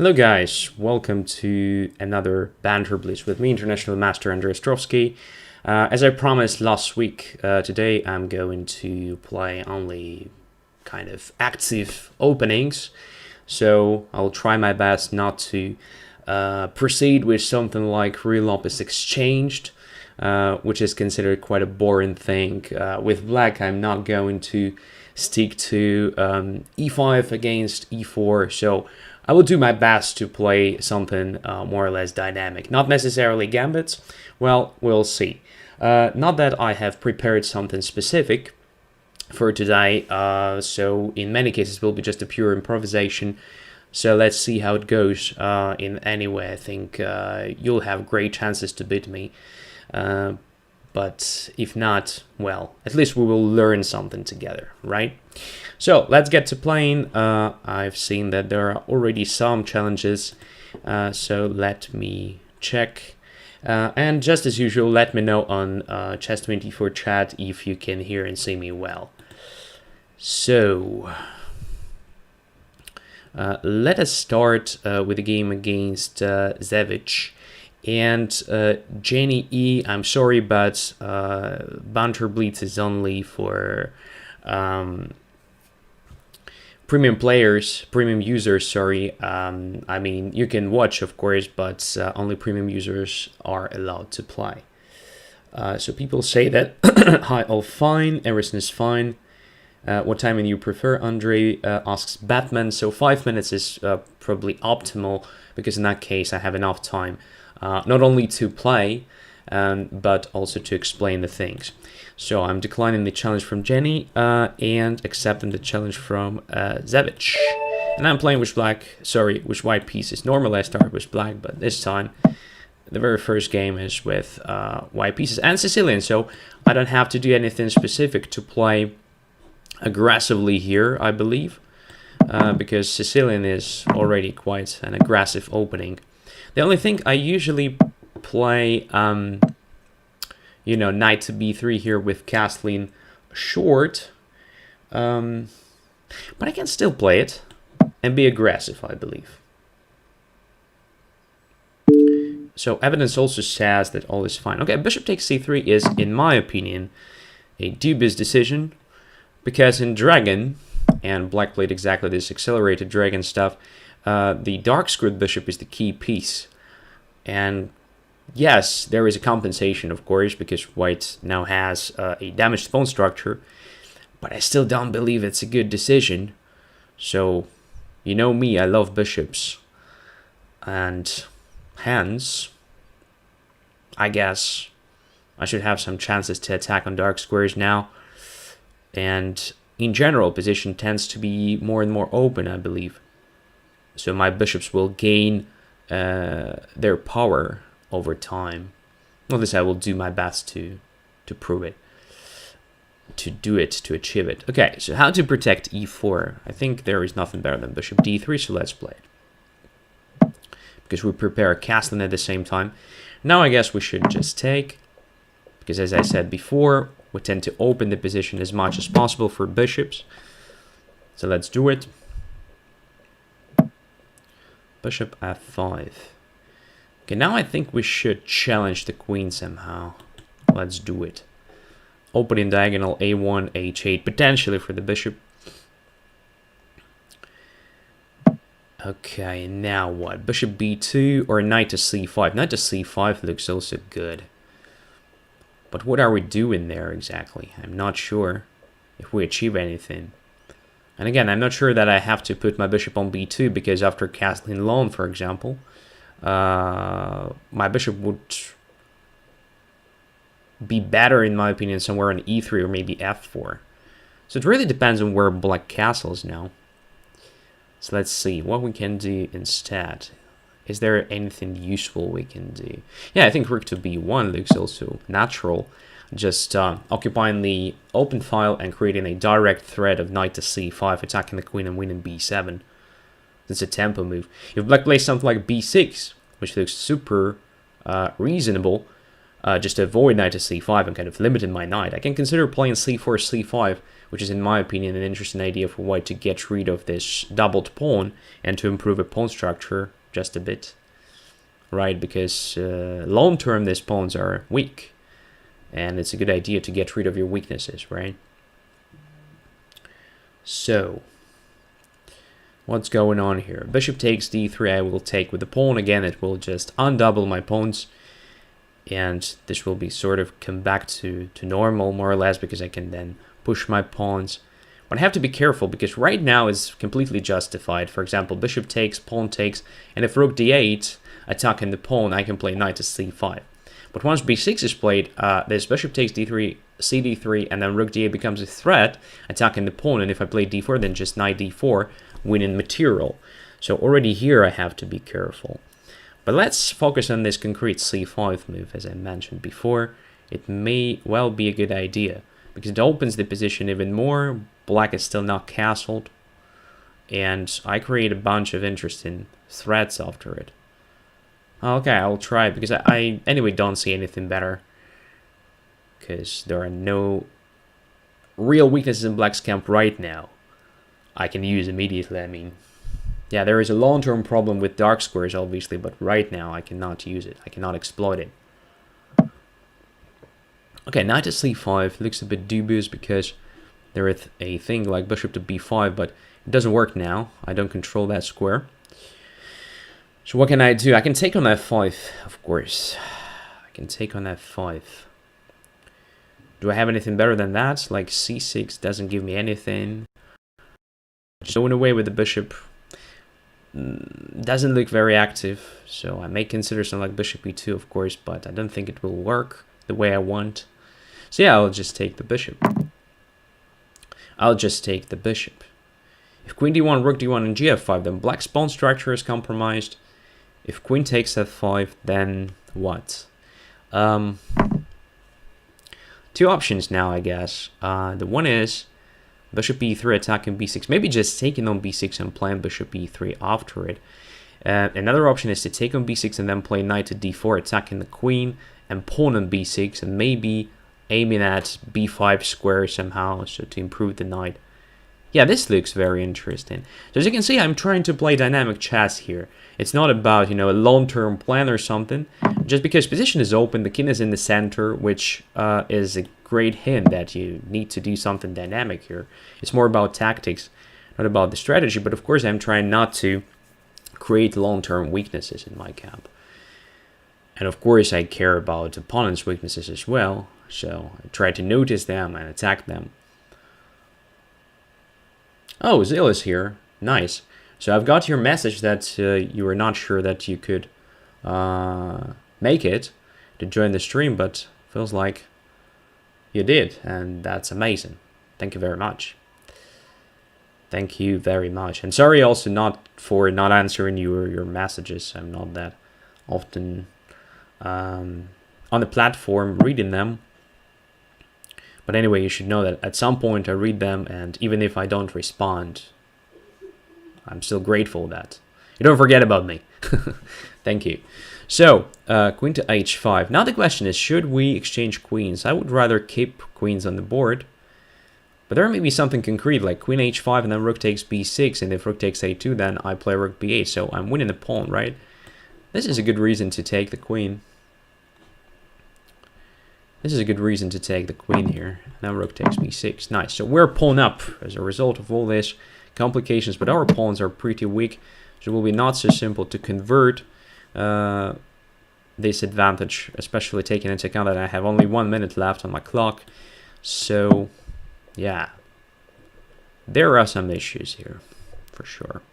Hello guys, welcome to another Banter Blitz with me, International Master Andrey Ostrovskiy. As I promised last week, today I'm going to play only kind of active openings, so I'll try my best not to proceed with something like Real Opus Exchanged, which is considered quite a boring thing. With black, I'm not going to stick to e5 against e4, so I will do my best to play something more or less dynamic. Not necessarily gambits, well, we'll see. Not that I have prepared something specific for today, so in many cases it will be just a pure improvisation. So let's see how it goes. In any way, I think you'll have great chances to beat me. But if not, well, at least we will learn something together, right? So let's get to playing. I've seen that there are already some challenges, so let me check. And just as usual, let me know on Chess24 chat if you can hear and see me well. So let us start with the game against Zevich. And Jenny E, I'm sorry, but Banter Blitz is only for premium players, premium users, sorry. I mean, you can watch, of course, but only premium users are allowed to play. So people say that, hi, all fine, everything is fine. What timing you prefer? Andrey asks Batman, so 5 minutes is probably optimal, because in that case I have enough time. Not only to play, but also to explain the things. So I'm declining the challenge from Jenny and accepting the challenge from Zevich. And I'm playing with with white pieces. Normally I start with black, but this time the very first game is with white pieces and Sicilian. So I don't have to do anything specific to play aggressively here, I believe, because Sicilian is already quite an aggressive opening. The only thing I usually play, knight to b3 here with castling short, but I can still play it and be aggressive, I believe. So evidence also says that all is fine. Okay, bishop takes c3 is, in my opinion, a dubious decision, because in Dragon, and black played exactly this accelerated Dragon stuff, the dark squared bishop is the key piece. And yes, there is a compensation, of course, because white now has a damaged pawn structure, but I still don't believe it's a good decision. So, you know me, I love bishops, and hence, I guess I should have some chances to attack on dark squares now. And in general, position tends to be more and more open, I believe. So my bishops will gain their power over time. Well, this I will do my best to prove it, to achieve it. Okay, so how to protect e4? I think there is nothing better than bishop d3, so let's play it. Because we prepare castling at the same time. Now I guess we should just take, because as I said before, we tend to open the position as much as possible for bishops. So let's do it. Bishop f5. Okay, now I think we should challenge the queen somehow. Let's do it. Opening diagonal a1, h8, potentially for the bishop. Okay, now what? Bishop b2 or knight to c5? Knight to c5 looks also good. But what are we doing there exactly? I'm not sure if we achieve anything. And again, I'm not sure that I have to put my bishop on b2, because after castling lone, for example, my bishop would be better, in my opinion, somewhere on e3 or maybe f4. So it really depends on where black castles now. So let's see what we can do instead. Is there anything useful we can do? Yeah, I think rook to b1 looks also natural. Just occupying the open file and creating a direct threat of knight to c5, attacking the queen and winning b7. It's a tempo move. If black plays something like b6, which looks super reasonable, just to avoid knight to c5 and kind of limiting my knight. I can consider playing c4, c5, which is in my opinion an interesting idea for white to get rid of this doubled pawn and to improve a pawn structure just a bit, right? Because long term these pawns are weak, and it's a good idea to get rid of your weaknesses, right? So what's going on here? Bishop takes d3. I will take with the pawn again. It will just undouble my pawns, and this will be sort of come back to normal more or less, because I can then push my pawns. But I have to be careful because right now is completely justified. For example, bishop takes, pawn takes, and if rook d8 attacking the pawn, I can play knight to c5. But once b6 is played, this bishop takes d3, cd3, and then rook d8 becomes a threat, attacking the pawn. And if I play d4, then just knight d4, winning material. So already here I have to be careful. But let's focus on this concrete c5 move, as I mentioned before. It may well be a good idea, because it opens the position even more. Black is still not castled, and I create a bunch of interesting threats after it. Okay, I'll try it, because I anyway don't see anything better, because there are no real weaknesses in Black's camp right now I can use immediately. I mean, yeah, there is a long-term problem with dark squares, obviously, but right now I cannot use it. I cannot exploit it. Okay, knight to c5 looks a bit dubious, because there is a thing like bishop to b5, but it doesn't work now. I don't control that square. So what can I do? I can take on f5, of course. I can take on f5. Do I have anything better than that? Like c6 doesn't give me anything. Just going away with the bishop doesn't look very active. So I may consider something like bishop e2, of course, but I don't think it will work the way I want. So yeah, I'll just take the bishop. I'll just take the bishop. If queen d1, rook d1, and gf5, then black's pawn structure is compromised. If queen takes f5, then what? Two options now, I guess. The one is bishop e3 attacking b6. Maybe just taking on b6 and playing bishop e3 after it. Another option is to take on b6 and then play knight to d4, attacking the queen, and pawn on b6, and maybe aiming at b5 square somehow, so to improve the knight. Yeah, this looks very interesting. So as you can see, I'm trying to play dynamic chess here. It's not about, you know, a long-term plan or something. Just because position is open, the king is in the center, which is a great hint that you need to do something dynamic here. It's more about tactics, not about the strategy. But of course, I'm trying not to create long-term weaknesses in my camp. And of course, I care about opponent's weaknesses as well. So I try to notice them and attack them. Oh, Zil is here. Nice. So I've got your message that you were not sure that you could make it to join the stream, but feels like you did, and that's amazing. Thank you very much. Thank you very much. And sorry also for not answering your messages. I'm not that often on the platform reading them. But anyway, you should know that at some point I read them, and even if I don't respond, I'm still grateful that you don't forget about me. Thank you. So, queen to h5. Now the question is, should we exchange queens? I would rather keep queens on the board. But there may be something concrete, like queen h5 and then rook takes b6, and if rook takes a2, then I play rook b8. So I'm winning the pawn, right? This is a good reason to take the queen. This is a good reason to take the queen here. Now rook takes b6. Nice. So we're pawn up as a result of all this complications, but our pawns are pretty weak, so it will be not so simple to convert this advantage, especially taking into account that I have only 1 minute left on my clock. So yeah, there are some issues here for sure.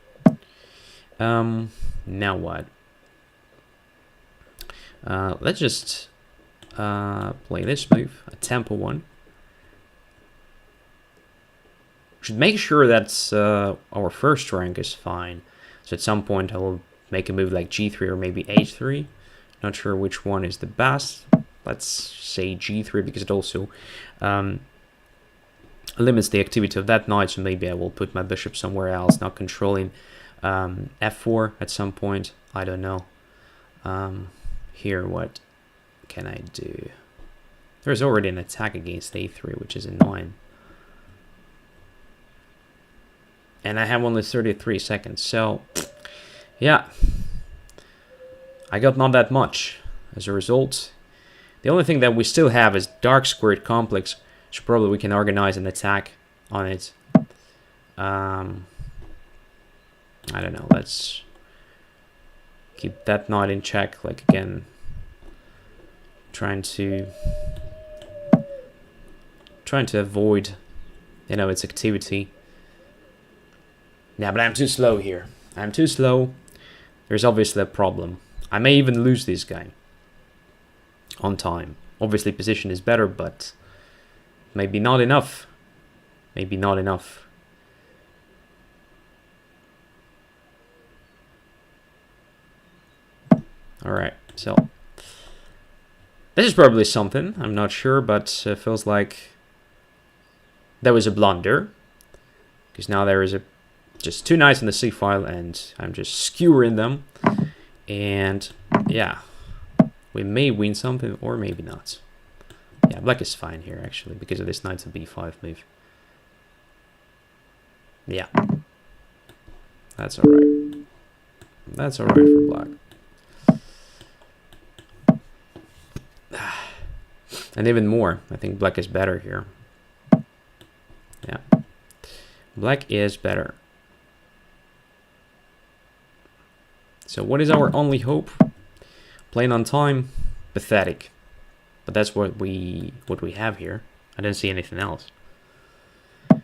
Now what? Let's just play this move, a tempo one. Should make sure that our first rank is fine. So at some point I will make a move like g3 or maybe h3. Not sure which one is the best. Let's say g3 because it also limits the activity of that knight. So maybe I will put my bishop somewhere else, not controlling f4 at some point. I don't know. Here, what can I do? There's already an attack against a3, which is annoying. And I have only 33 seconds, so yeah. I got not that much as a result. The only thing that we still have is dark squared complex, so probably we can organize an attack on it. I don't know, let's keep that knight in check, like again, trying to avoid, you know, its activity. Yeah, but I'm too slow here. I'm too slow. There's obviously a problem. I may even lose this guy on time. Obviously position is better, but maybe not enough. Maybe not enough. Alright, so this is probably something, I'm not sure, but feels like there was a blunder. Because now there is just two knights in the c file and I'm just skewering them. And yeah, we may win something or maybe not. Yeah, black is fine here actually because of this knight to b5 move. Yeah, that's alright. That's alright for black. And even more, I think black is better here. Yeah, black is better. So what is our only hope? Playing on time, pathetic. But that's what we have here. I didn't see anything else. All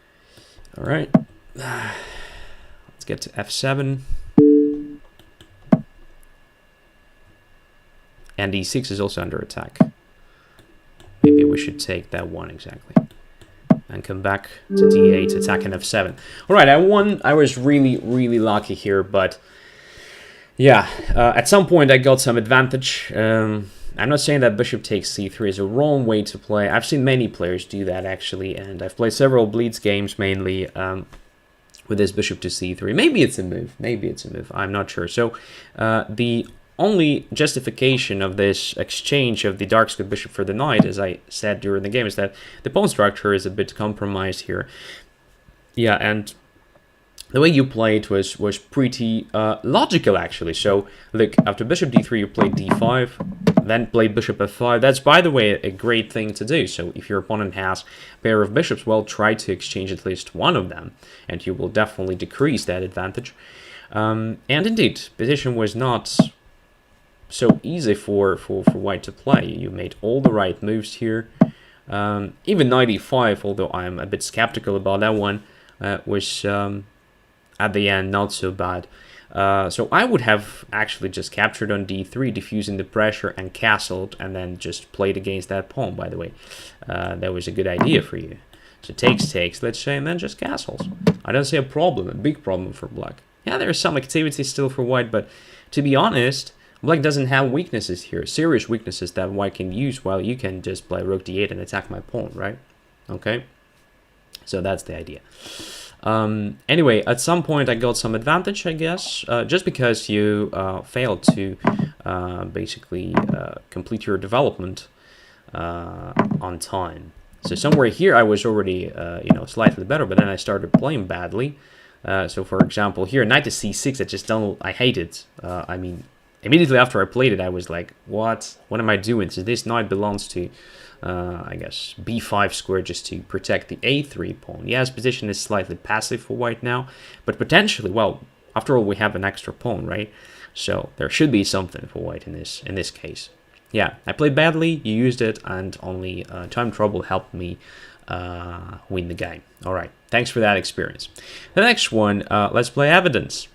right, let's get to f7. And e6 is also under attack. Maybe we should take that one exactly. And come back to d8, attacking f7. All right, I won. I was really, really lucky here, but yeah, at some point I got some advantage. I'm not saying that bishop takes c3 is a wrong way to play. I've seen many players do that actually, and I've played several Blitz games mainly with this bishop to c3. Maybe it's a move. Maybe it's a move. I'm not sure. So the only justification of this exchange of the dark squared bishop for the knight, as I said during the game, is that the pawn structure is a bit compromised here. Yeah, and the way you played was pretty logical actually. So look, after bishop d3 you played d5, then played bishop f5. That's, by the way, a great thing to do. So if your opponent has a pair of bishops, well, try to exchange at least one of them and you will definitely decrease that advantage. And indeed, position was not so easy for white to play. You made all the right moves here. Even knight e5, although I'm a bit skeptical about that one, was at the end not so bad. So I would have actually just captured on d3, diffusing the pressure and castled, and then just played against that pawn, by the way. That was a good idea for you. So takes, let's say, and then just castles. I don't see a problem, a big problem for black. Yeah, there's some activity still for white, but to be honest, black doesn't have weaknesses here, serious weaknesses that white can use, while you can just play rook d8 and attack my pawn, right? Okay, so that's the idea. Anyway, at some point I got some advantage, I guess, just because you failed to basically complete your development on time. So somewhere here I was already, slightly better, but then I started playing badly. So for example, here, knight to c6, I hate it. I mean, immediately after I played it, I was like, what am I doing? So this knight belongs to, I guess, b5 square just to protect the a3 pawn. Yes, position is slightly passive for white now, but potentially, well, after all, we have an extra pawn, right? So there should be something for white in this case. Yeah, I played badly, you used it, and only time trouble helped me win the game. All right, thanks for that experience. The next one, let's play evidence.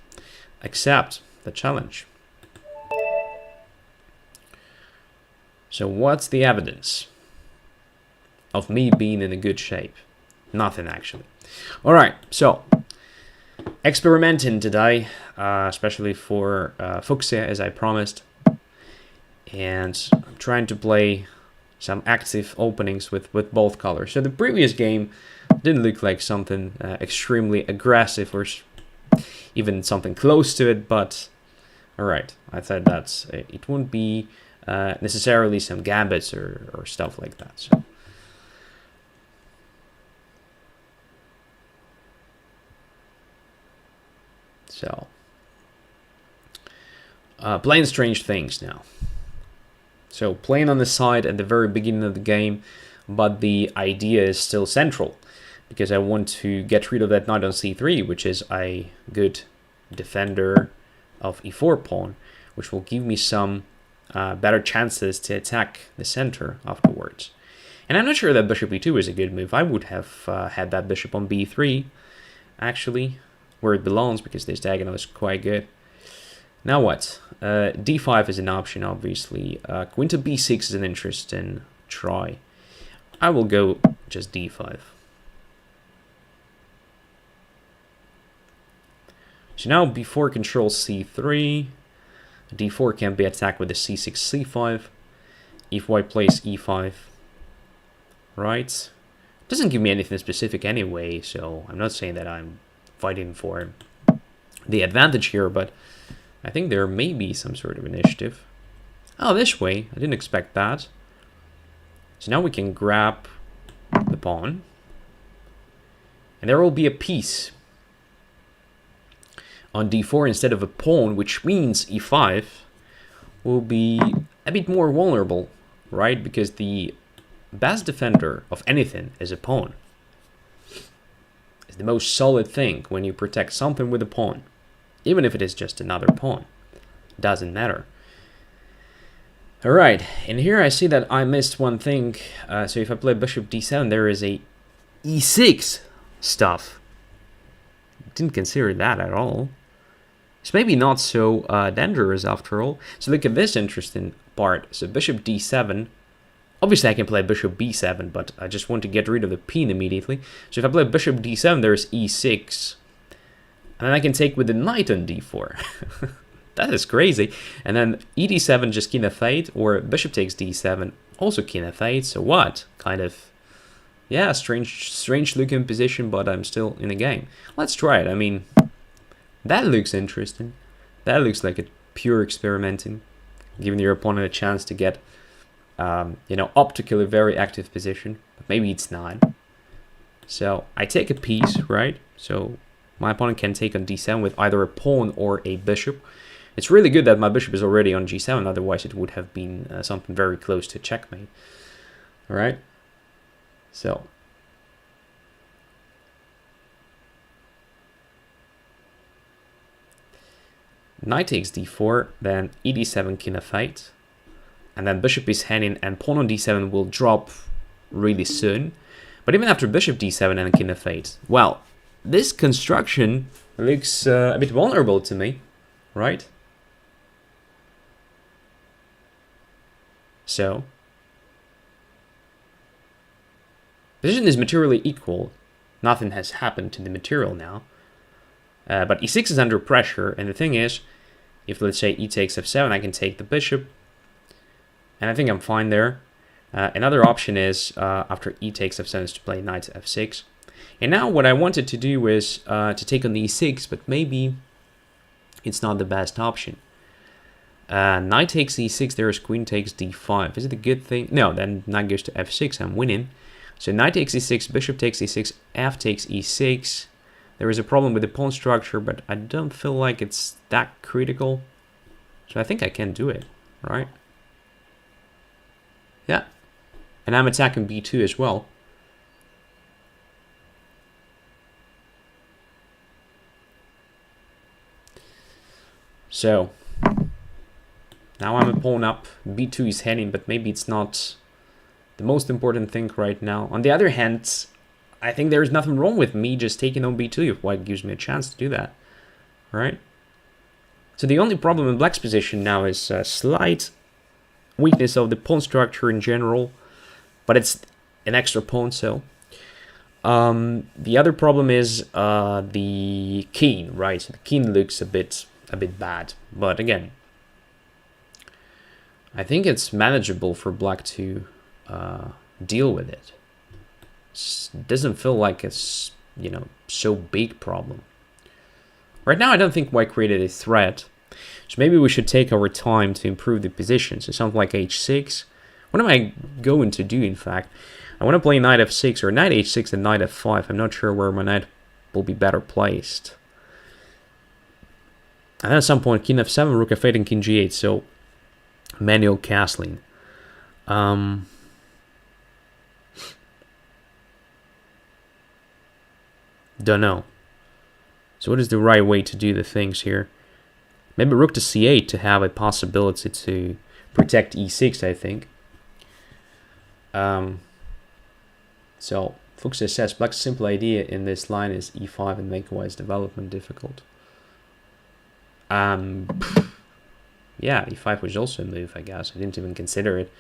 Accept the challenge. So what's the evidence of me being in a good shape? Nothing, actually. All right, so experimenting today, especially for Fuchsia, as I promised. And I'm trying to play some active openings with both colors. So the previous game didn't look like something extremely aggressive or even something close to it, but all right, I thought it wouldn't be necessarily some gambits or stuff like that. So playing strange things now. So playing on the side at the very beginning of the game, but the idea is still central, because I want to get rid of that knight on c3, which is a good defender of e4 pawn, which will give me some better chances to attack the center afterwards. And I'm not sure that bishop e2 is a good move. I would have had that bishop on b3, actually, where it belongs, because this diagonal is quite good. Now what? d5 is an option, obviously. Queen to b6 is an interesting try. I will go just d5. So now b4 controls c3. d4 can be attacked with the c6, c5. If white plays e5, right? Doesn't give me anything specific anyway, so I'm not saying that I'm fighting for the advantage here, but I think there may be some sort of initiative. Oh, this way. I didn't expect that. So now we can grab the pawn. And there will be a piece on d4 instead of a pawn, which means e5 will be a bit more vulnerable, right? Because the best defender of anything is a pawn. It's the most solid thing when you protect something with a pawn. Even if it is just another pawn. Doesn't matter. Alright, and here I see that I missed one thing. So if I play bishop d7, there is a e6 stuff. Didn't consider that at all. It's maybe not so dangerous after all. So look at this interesting part. So bishop d7. Obviously I can play bishop b7, but I just want to get rid of the pin immediately. So if I play bishop d7, there's e6. And then I can take with the knight on d4. That is crazy. And then e d7 just king f8, or bishop takes d7, also king f8. So what? Kind of, yeah, strange looking position, but I'm still in the game. Let's try it. I mean, that looks interesting. That looks like a pure experimenting, giving your opponent a chance to get, you know, optically very active position. But maybe it's not. So I take a piece, right? So my opponent can take on d7 with either a pawn or a bishop. It's really good that my bishop is already on g7, otherwise it would have been something very close to checkmate. Alright? So. Knight takes d4, then e d7, king f8. And then bishop is hanging, and pawn on d7 will drop really soon. But even after bishop d7 and king f8, well, this construction looks a bit vulnerable to me, right? So, position is materially equal. Nothing has happened to the material now. But e6 is under pressure, and the thing is, if let's say e takes f7, I can take the bishop, and I think I'm fine there. Another option is, after e takes f7, is to play knight to f6. And now what I wanted to do is to take on the e6, but maybe it's not the best option. Knight takes e6, there's queen takes d5. Is it a good thing? No, then knight goes to f6, I'm winning. So knight takes e6, bishop takes e6, f takes e6. There is a problem with the pawn structure, but I don't feel like it's that critical. So I think I can do it, right? Yeah. And I'm attacking b2 as well. So now I'm a pawn up, b2 is heading, but maybe it's not the most important thing right now. On the other hand, I think there's nothing wrong with me just taking on b2 if white gives me a chance to do that, right? So the only problem in black's position now is a slight weakness of the pawn structure in general, but it's an extra pawn, so. The other problem is the king, right? So the king looks a bit bad, but again, I think it's manageable for black to deal with it. It doesn't feel like it's, you know, so big problem. Right now, I don't think white created a threat. So maybe we should take our time to improve the position. So something like h6. What am I going to do, in fact? I want to play knight f6 or knight h6 and knight f5. I'm not sure where my knight will be better placed. And then at some point, king f7, rook f8, and king g8. So manual castling. Don't know. So what is the right way to do the things here? Maybe rook to c8 to have a possibility to protect e6, I think. So Fuchs says black's simple idea in this line is e5 and make white's development difficult. Yeah, e5 was also a move, I guess. I didn't even consider it.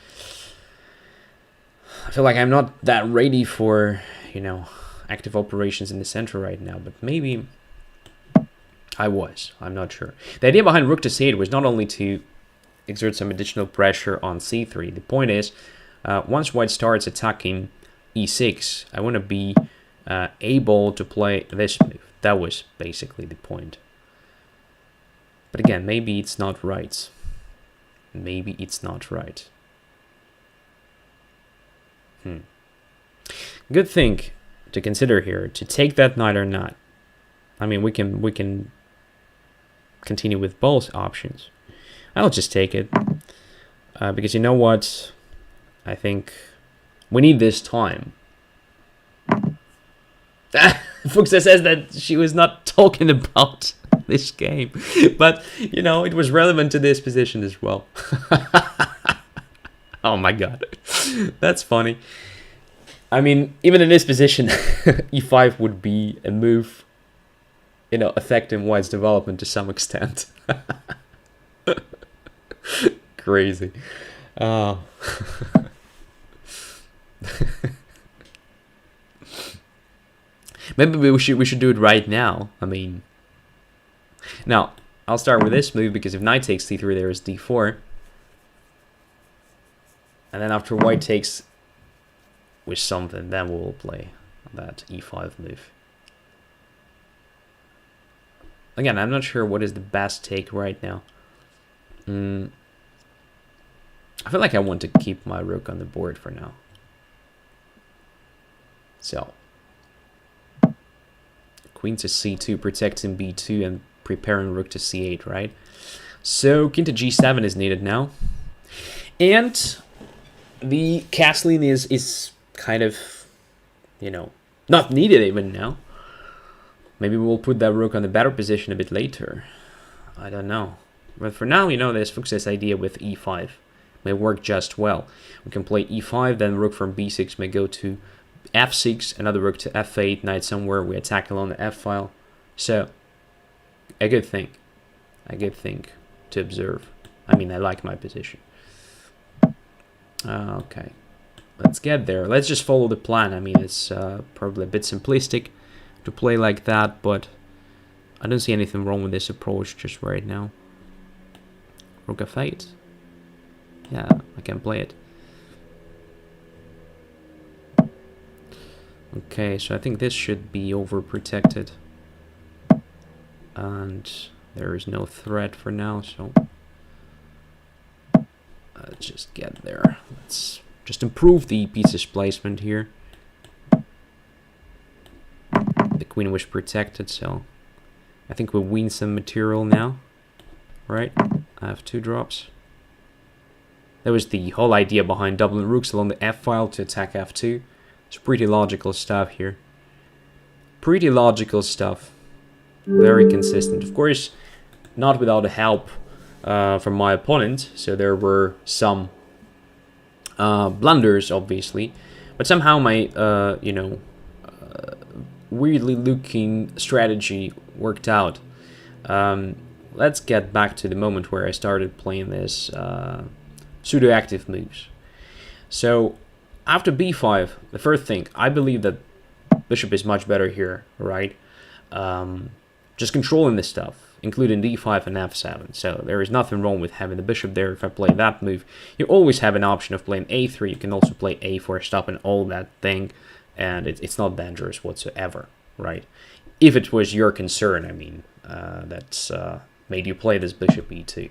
I feel like I'm not that ready for, you know, active operations in the center right now, but maybe I was. I'm not sure. The idea behind rook to c8 was not only to exert some additional pressure on c3. The point is, once white starts attacking e6, I want to be able to play this move. That was basically the point. But again, maybe it's not right. Maybe it's not right. Good thing to consider here, to take that knight or not. I mean, we can continue with both options. I'll just take it. Because you know what? I think we need this time. Fuchs says that she was not talking about this game. But, you know, it was relevant to this position as well. Oh my god. That's funny. I mean, even in this position, e5 would be a move, you know, affecting white's development to some extent. Crazy. Oh. Maybe we should do it right now. I mean, now I'll start with this move because if knight takes d3, there is d4, and then after white takes with something, then we'll play that e5 move. Again, I'm not sure what is the best take right now. I feel like I want to keep my rook on the board for now. So, queen to c2, protecting b2 and preparing rook to c8, right? So, king to g7 is needed now. And the castling is kind of, you know, not needed even now. Maybe we'll put that rook on the better position a bit later. I don't know. But for now, you know, this Fuchs' idea with e5 may work just well. We can play e5, then rook from b6 may go to f6, another rook to f8, knight somewhere, we attack along the f-file. So, a good thing. A good thing to observe. I mean, I like my position. Okay. Let's get there. Let's just follow the plan. I mean, it's probably a bit simplistic to play like that, but I don't see anything wrong with this approach just right now. Rook f8. Yeah, I can play it. Okay, so I think this should be overprotected. And there is no threat for now, so let's just get there. Let's just improve the pieces placement here. The queen was protected, so I think we win some material now. Right? I have 2 drops. That was the whole idea behind doubling rooks along the f-file to attack f2. It's pretty logical stuff here. Pretty logical stuff. Very consistent. Of course, not without the help from my opponent. So there were some blunders, obviously. But somehow my, you know, weirdly looking strategy worked out. Let's get back to the moment where I started playing this pseudo-active moves. So, after b5, the first thing, I believe that bishop is much better here, right? Just controlling this stuff, including d5 and f7. So, there is nothing wrong with having the bishop there. If I play that move, you always have an option of playing a3. You can also play a4, stopping all that thing, and it's not dangerous whatsoever, right? If it was your concern, I mean, that's made you play this bishop e2.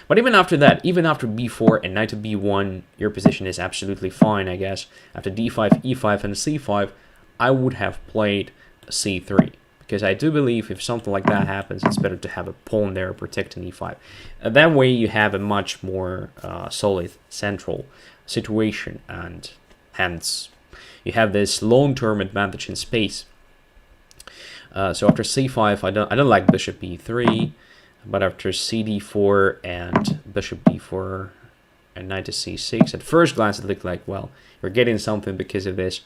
But even after that, even after b4 and knight to b1, your position is absolutely fine, I guess. After d5, e5, and c5, I would have played c3. Because I do believe if something like that happens, it's better to have a pawn there protecting e5. That way you have a much more solid central situation, and hence you have this long-term advantage in space. So after c5, I don't like bishop e3, but after cd4 and bishop d4 and knight to c6, at first glance it looked like, well, you're getting something because of this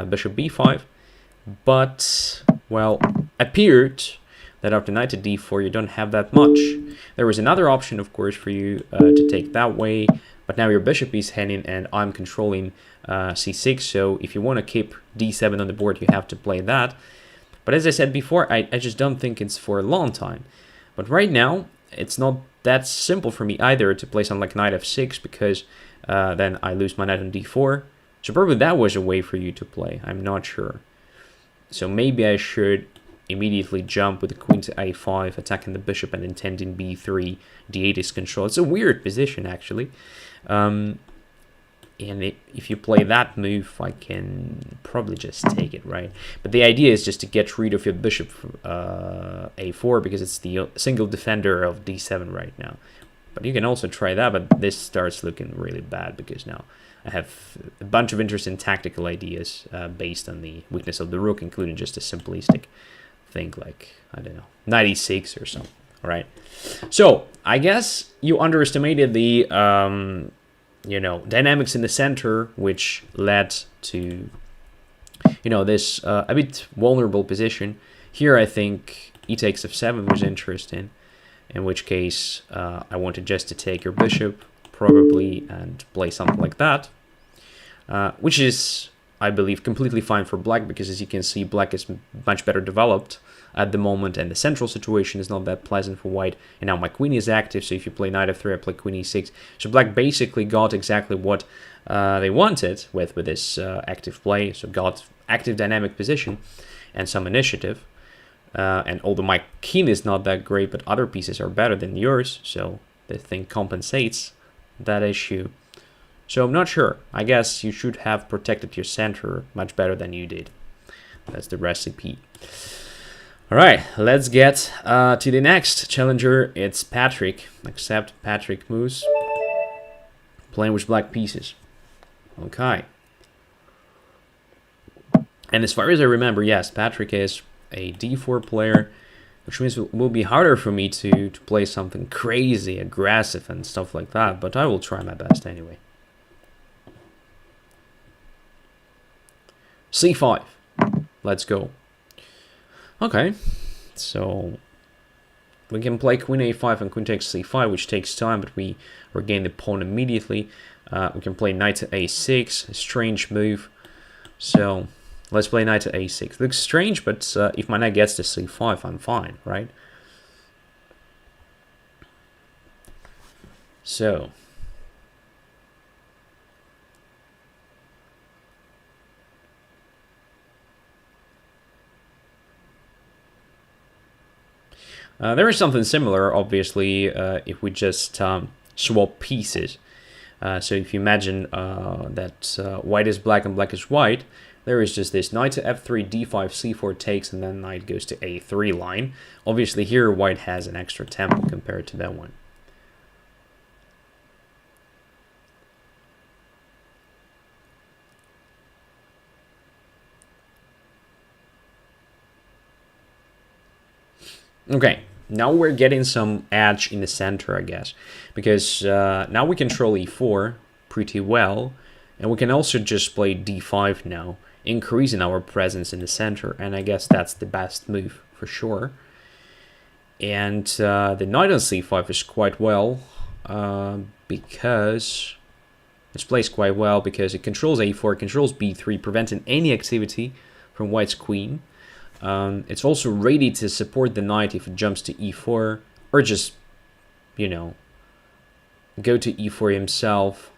bishop b5, but, well, appeared that after knight to d4 you don't have that much. There was another option, of course, for you to take that way, but now your bishop is heading and I'm controlling c6, so if you want to keep d7 on the board, you have to play that. But as I said before, I just don't think it's for a long time. But right now, it's not that simple for me either to play something like knight f6, because then I lose my knight on d4. So probably that was a way for you to play, I'm not sure. So maybe I should immediately jump with the queen to a5, attacking the bishop and intending b3, d8 is control. It's a weird position, actually. And if you play that move, I can probably just take it, right? But the idea is just to get rid of your bishop a4, because it's the single defender of d7 right now. But you can also try that, but this starts looking really bad, because now I have a bunch of interesting tactical ideas based on the weakness of the rook, including just a simplistic thing like, I don't know, knight e6 or something, all right? So I guess you underestimated the dynamics in the center, which led to, this a bit vulnerable position. Here I think e takes f7 was interesting, in which case I wanted just to take your bishop, probably, and play something like that, which is, I believe, completely fine for black, because as you can see, black is much better developed at the moment, and the central situation is not that pleasant for white. And now my queen is active, so if you play knight f3, I play queen e6. So black basically got exactly what they wanted with this active play, so got active dynamic position and some initiative. And although my king is not that great, but other pieces are better than yours, so the thing compensates that issue. So I'm not sure. I guess you should have protected your center much better than you did. That's the recipe. All right, let's get to the next challenger. It's Patrick, except Patrick moves, playing with black pieces. Okay. And as far as I remember, yes, Patrick is a d4 player, which means it will be harder for me to play something crazy, aggressive, and stuff like that, but I will try my best anyway. c5. Let's go. Okay, so we can play queen a5 and queen takes c5, which takes time, but we regain the pawn immediately. We can play knight to a6, a strange move. So let's play knight to a6. Looks strange, but if my knight gets to c5, I'm fine, right? So there is something similar, obviously, if we just swap pieces. So if you imagine that white is black and black is white, there is just this knight to f3, d5, c4 takes, and then knight goes to a3 line. Obviously here white has an extra tempo compared to that one. Okay, now we're getting some edge in the center, I guess, because now we control e4 pretty well, and we can also just play d5 now, increasing our presence in the center, and I guess that's the best move for sure. And the knight on c5 is quite well, because it's placed quite well, because it controls a4, controls b3, preventing any activity from white's queen. It's also ready to support the knight if it jumps to e4, or just, go to e4 himself,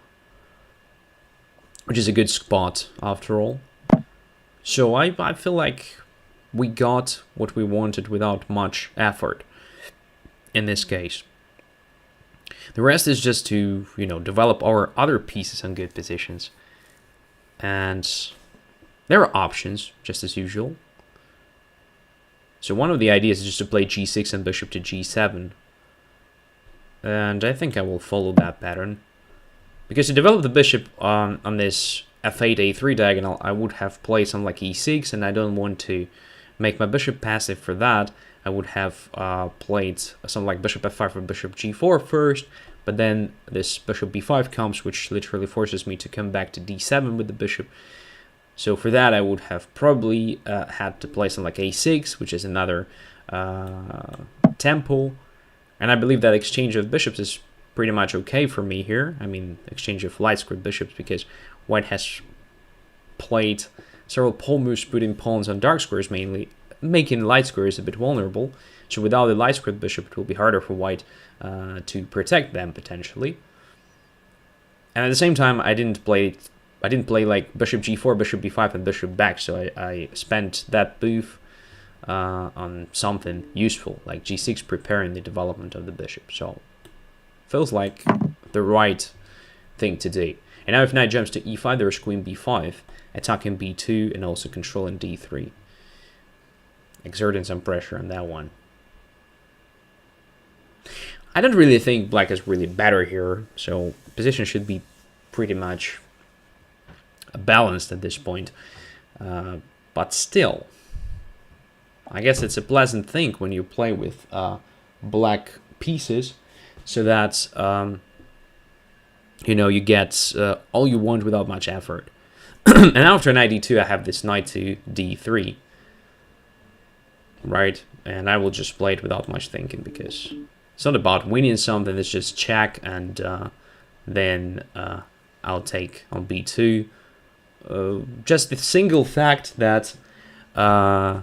which is a good spot after all. So I feel like we got what we wanted without much effort. in this case. The rest is just to, develop our other pieces on good positions. And there are options, just as usual. So one of the ideas is just to play g6 and bishop to g7. And I think I will follow that pattern. Because to develop the bishop on this f8, a3 diagonal, I would have played something like e6, and I don't want to make my bishop passive for that. I would have played something like bishop f5 or bishop g4 first, but then this bishop b5 comes, which literally forces me to come back to d7 with the bishop. So for that, I would have probably had to play something like a6, which is another tempo. And I believe that exchange of bishops is pretty much okay for me here. I mean, exchange of light squared bishops, because white has played several pawn moves, putting pawns on dark squares mainly, making light squares a bit vulnerable. So without the light squared bishop, it will be harder for white to protect them potentially. And at the same time, I didn't play like bishop g4, bishop b5, and bishop back. So I spent that move on something useful, like g6, preparing the development of the bishop. So feels like the right thing to do. And now if knight jumps to e5, there's queen b5, attacking b2, and also controlling d3. Exerting some pressure on that one. I don't really think black is really better here, so position should be pretty much balanced at this point. But still, I guess it's a pleasant thing when you play with black pieces, so that you get all you want without much effort. And after knight d2, I have this knight to d3, right? And I will just play it without much thinking, because it's not about winning something. It's just check, and then I'll take on b2. Just the single fact that I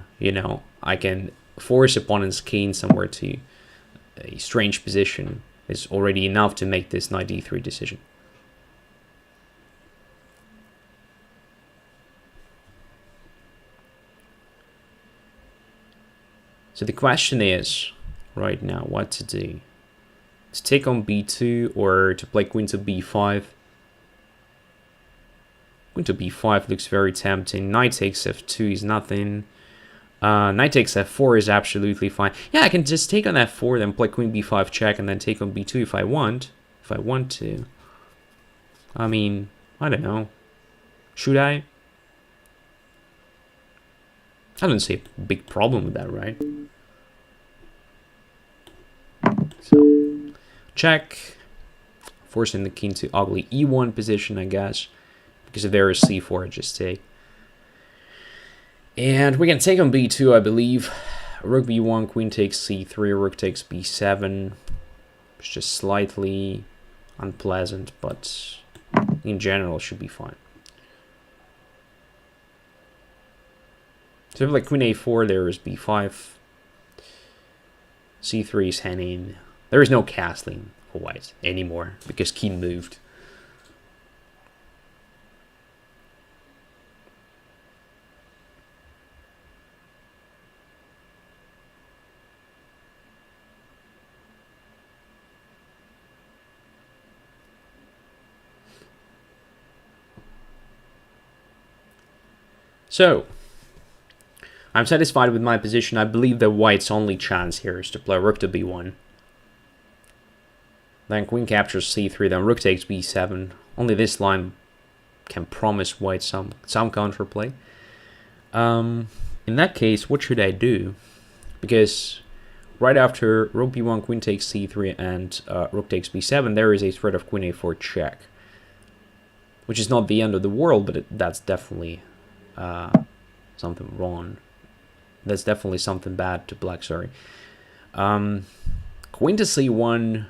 can force opponent's king somewhere to a strange position is already enough to make this knight d3 decision. So the question is right now what to do. To take on b2 or to play queen to b5. Queen to b5 looks very tempting. Knight takes f2 is nothing. Knight takes f4 is absolutely fine. Yeah, I can just take on f4, then play queen b5 check, and then take on b2 if I want. If I want to. I mean, I don't know. Should I? I don't see a big problem with that, right? So, check. Forcing the king to ugly e1 position, I guess. Because if there is c4, I just take. And we can take on b2, I believe. Rook b1, queen takes c3, rook takes b7. It's just slightly unpleasant, but in general should be fine. So if like queen a4, there is b5. c3 is hanging. There is no castling for white anymore, because king moved. So, I'm satisfied with my position. I believe that white's only chance here is to play rook to b1. Then queen captures c3, then rook takes b7. Only this line can promise white some counterplay. In that case, what should I do? Because right after rook b1, queen takes c3, and rook takes b7, there is a threat of queen a4 check. Which is not the end of the world, but that's definitely something wrong. That's definitely something bad to black, sorry. Queen to c1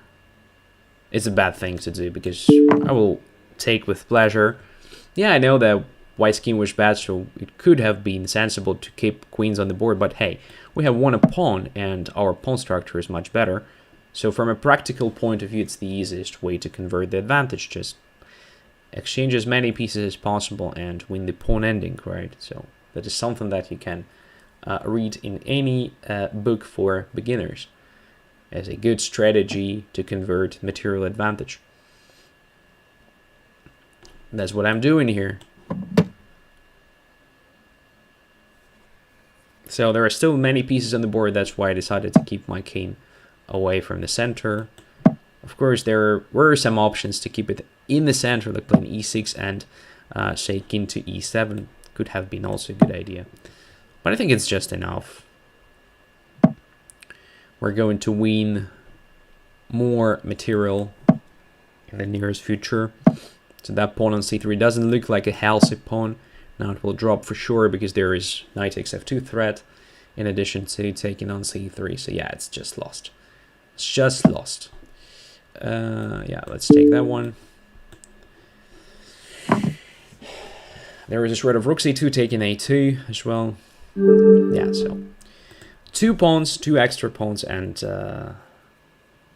is a bad thing to do, because I will take with pleasure. Yeah, I know that white's king was bad, so it could have been sensible to keep queens on the board, but hey, we have won a pawn, and our pawn structure is much better. So from a practical point of view, it's the easiest way to convert the advantage. Just exchange as many pieces as possible and win the pawn ending, right? So that is something that you can read in any book for beginners. as a good strategy to convert material advantage. That's what I'm doing here. So there are still many pieces on the board. That's why I decided to keep my king away from the center. Of course, there were some options to keep it in the center, like playing e6 and say king to e7 could have been also a good idea. But I think it's just enough. We're going to win more material in the nearest future. So that pawn on c3 doesn't look like a healthy pawn. Now it will drop for sure because there is knight takes f2 threat in addition to taking on c3. So yeah, it's just lost. It's just lost. Yeah, let's take that one. There is a threat of rook c2 taking a2 as well. Yeah, so 2 pawns, 2 extra pawns, and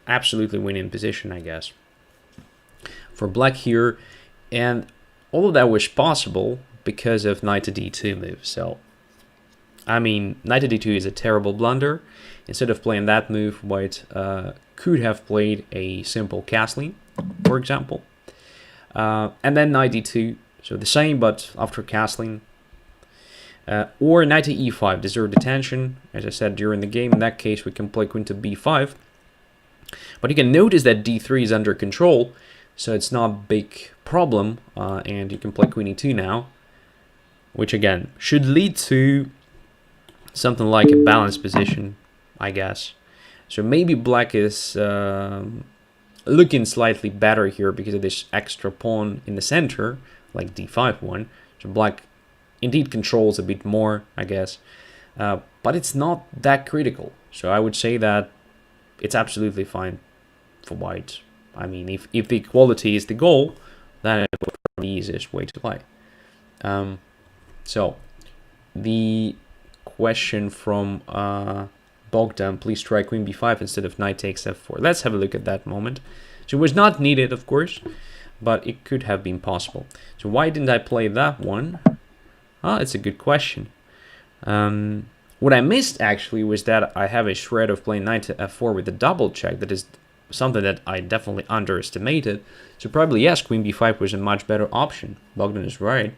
absolutely winning position, I guess, for black here. And all of that was possible because of knight to d2 move. So, I mean, knight to d2 is a terrible blunder. Instead of playing that move, white could have played a simple castling, for example. And then knight d2, so the same, but after castling. Or knight to e5, deserved attention, as I said during the game. In that case, we can play queen to b5. But you can notice that d3 is under control, so it's not a big problem. And you can play queen e2 now, which again should lead to something like a balanced position, I guess. So maybe black is looking slightly better here because of this extra pawn in the center, like d5 one. So black indeed controls a bit more, I guess. But it's not that critical. So I would say that it's absolutely fine for white. I mean, if the equality is the goal, then it's the easiest way to play. So the question from Bogdan, please try queen b5 instead of knight takes f4. Let's have a look at that moment. So it was not needed, of course, but it could have been possible. So why didn't I play that one? It's a good question. What I missed actually was that I have a shred of playing knight to f4 with a double check. That is something that I definitely underestimated. So probably yes, queen b5 was a much better option. Bogdan is right.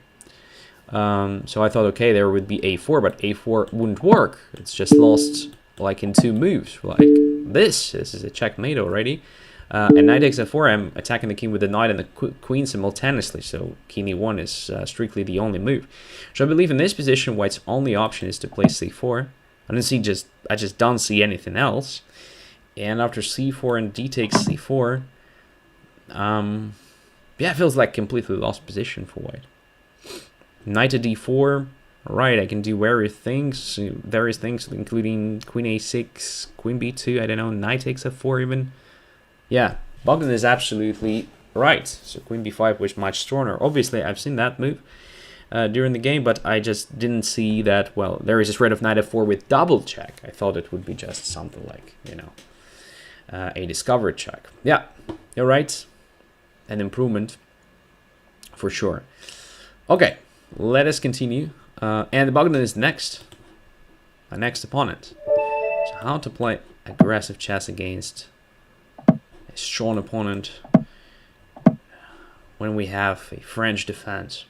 So I thought, okay, there would be a4, but a4 wouldn't work. It's just lost like in 2 moves. Like this is a checkmate already. And knight takes f4, I'm attacking the king with the knight and the queen simultaneously. So king e1 is strictly the only move. So I believe in this position, white's only option is to play c4. I just don't see anything else. And after c4 and d takes c4, yeah, it feels like completely lost position for white. Knight to d4. All right, I can do various things, including queen a6, queen b2. I don't know, knight takes f4 even. Yeah, Bogdan is absolutely right. So queen b5 was much stronger. Obviously, I've seen that move during the game, but I just didn't see that. Well, there is a threat of knight f4 with double check. I thought it would be just something like, you know, a discovered check. Yeah, you're right. An improvement for sure. Okay, let us continue. And Bogdan is next. My next opponent. So how to play aggressive chess against a strong opponent when we have a French defense.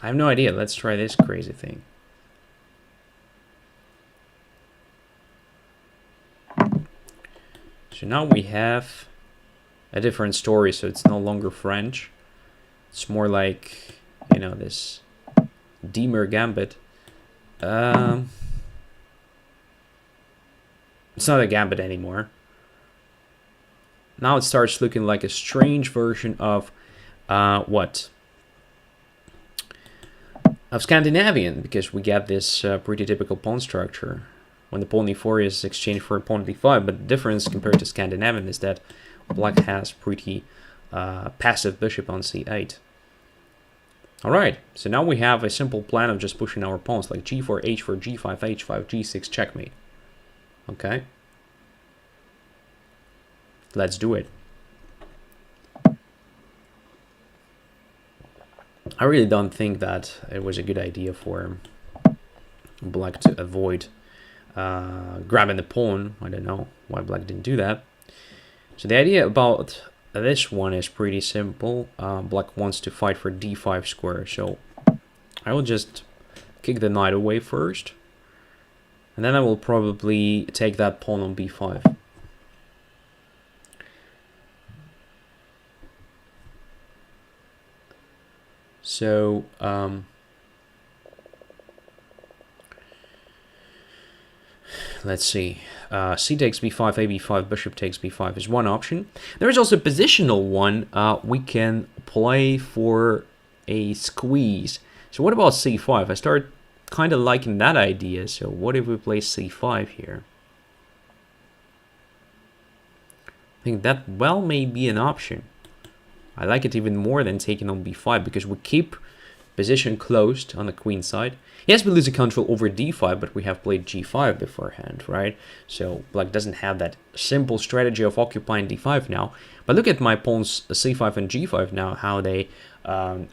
I have no idea. Let's try this crazy thing. So now we have a different story. So it's no longer French. It's more like, you know, this Demer gambit. It's not a gambit anymore. Now it starts looking like a strange version of what? Of Scandinavian, because we get this pretty typical pawn structure when the pawn e4 is exchanged for a pawn d5. But the difference compared to Scandinavian is that black has pretty passive bishop on c8. Alright, so now we have a simple plan of just pushing our pawns, like g4, h4, g5, h5, g6, checkmate. Okay. Let's do it. I really don't think that it was a good idea for black to avoid grabbing the pawn. I don't know why black didn't do that. So the idea about this one is pretty simple. Black wants to fight for d5 square, so I will just kick the knight away first, and then I will probably take that pawn on b5. So let's see. C takes b5, a b5, bishop takes b5 is one option. There is also a positional one. We can play for a squeeze. So what about c5? I start kind of liking that idea. So what if we play c5 here? I think that well may be an option. I like it even more than taking on b5 because we keep position closed on the queen side. Yes, we lose the control over d5, but we have played g5 beforehand, right? So black doesn't have that simple strategy of occupying d5 now. But look at my pawns c5 and g5 now, how they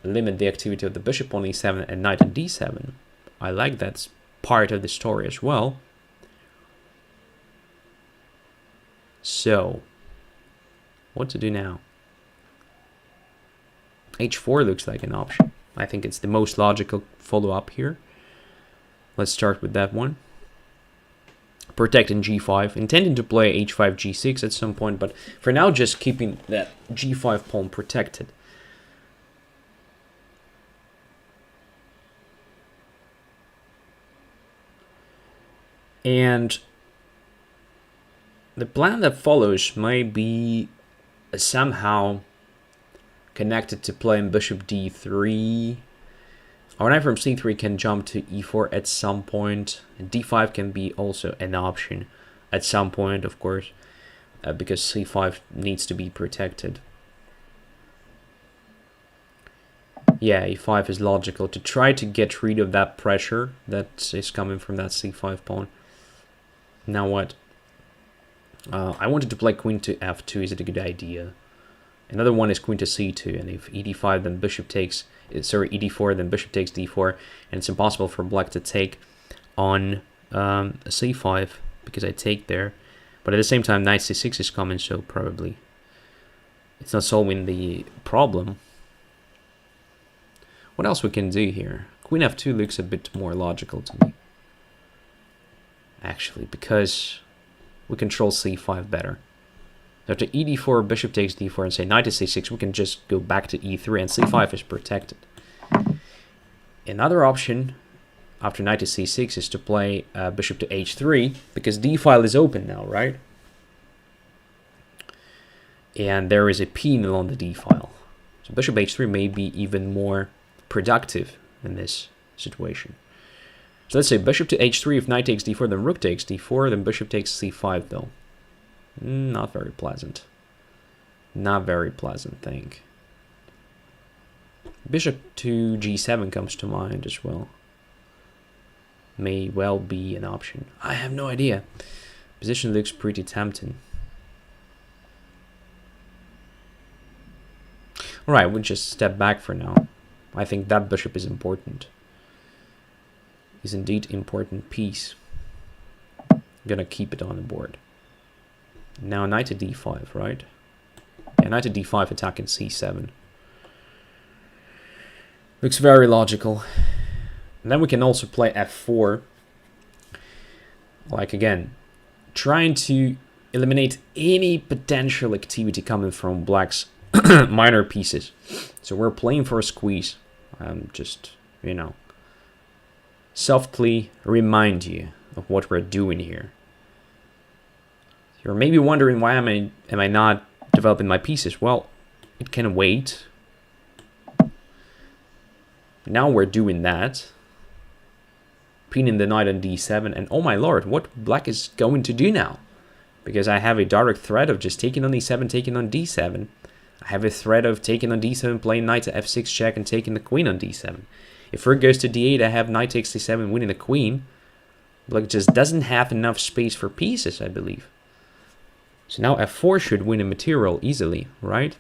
limit the activity of the bishop on e7 and knight on d7. I like that part of the story as well. So, what to do now? h4 looks like an option. I think it's the most logical follow-up here. Let's start with that one. Protecting g5, intending to play h5, g6 at some point, but for now just keeping that g5 pawn protected. And the plan that follows may be somehow connected to playing bishop d3. Our knight from c3 can jump to e4 at some point. And d5 can be also an option at some point, of course, because c5 needs to be protected. Yeah, e5 is logical to try to get rid of that pressure that is coming from that c5 pawn. Now what? I wanted to play queen to f2. Is it a good idea? Another one is queen to c2, and if ed5 then bishop takes, sorry, ed4 then bishop takes d4, and it's impossible for black to take on c5 because I take there. But at the same time, knight c6 is coming, so probably it's not solving the problem. What else we can do here? Queen f2 looks a bit more logical to me, actually, because we control c5 better. After ed4, bishop takes d4, and say knight to c6, we can just go back to e3, and c5 is protected. Another option after knight to c6 is to play bishop to h3, because d file is open now, right? And there is a pin along the d file. So bishop h3 may be even more productive in this situation. So let's say bishop to h3, if knight takes d4, then rook takes d4, then bishop takes c5 though. Not very pleasant. Not very pleasant thing. Bishop to g7 comes to mind as well. May well be an option. I have no idea. Position looks pretty tempting. Alright, we'll just step back for now. I think that bishop is important. Is indeed important piece. I'm gonna keep it on the board. Now knight to d5, right? Yeah, knight to d5 attacking c7. Looks very logical. And then we can also play f4. Like again, trying to eliminate any potential activity coming from black's minor pieces. So we're playing for a squeeze. Just, you know, softly remind you of what we're doing here. You're maybe wondering why am I not developing my pieces? Well, it can wait. Now we're doing that. Pinning the knight on d7, and oh my lord, what black is going to do now? Because I have a direct threat of just taking on e7, taking on d7. I have a threat of taking on d7, playing knight to f6 check, and taking the queen on d7. If rook goes to d8, I have knight takes d7, winning the queen. Black just doesn't have enough space for pieces, I believe. So now f4 should win a material easily, right?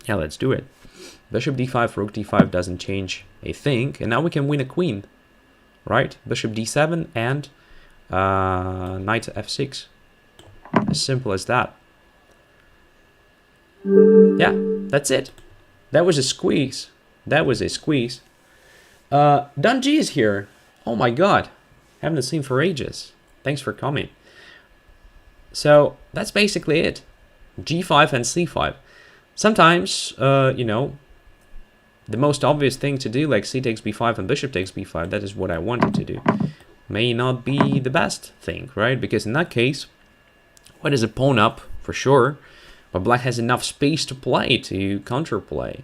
Yeah, let's do it. Bishop d5, rook d5 doesn't change a thing. And now we can win a queen, right? Bishop d7, and Knight to f6. As simple as that. Yeah, that's it. That was a squeeze. That was a squeeze. Dungy is here. Oh my god. Haven't seen for ages. Thanks for coming. So that's basically it. G5 and C5. Sometimes, you know, the most obvious thing to do, like c takes b5 and bishop takes b5, that is what I wanted to do, may not be the best thing, right? Because in that case, white is a pawn up for sure, but black has enough space to play, to counterplay.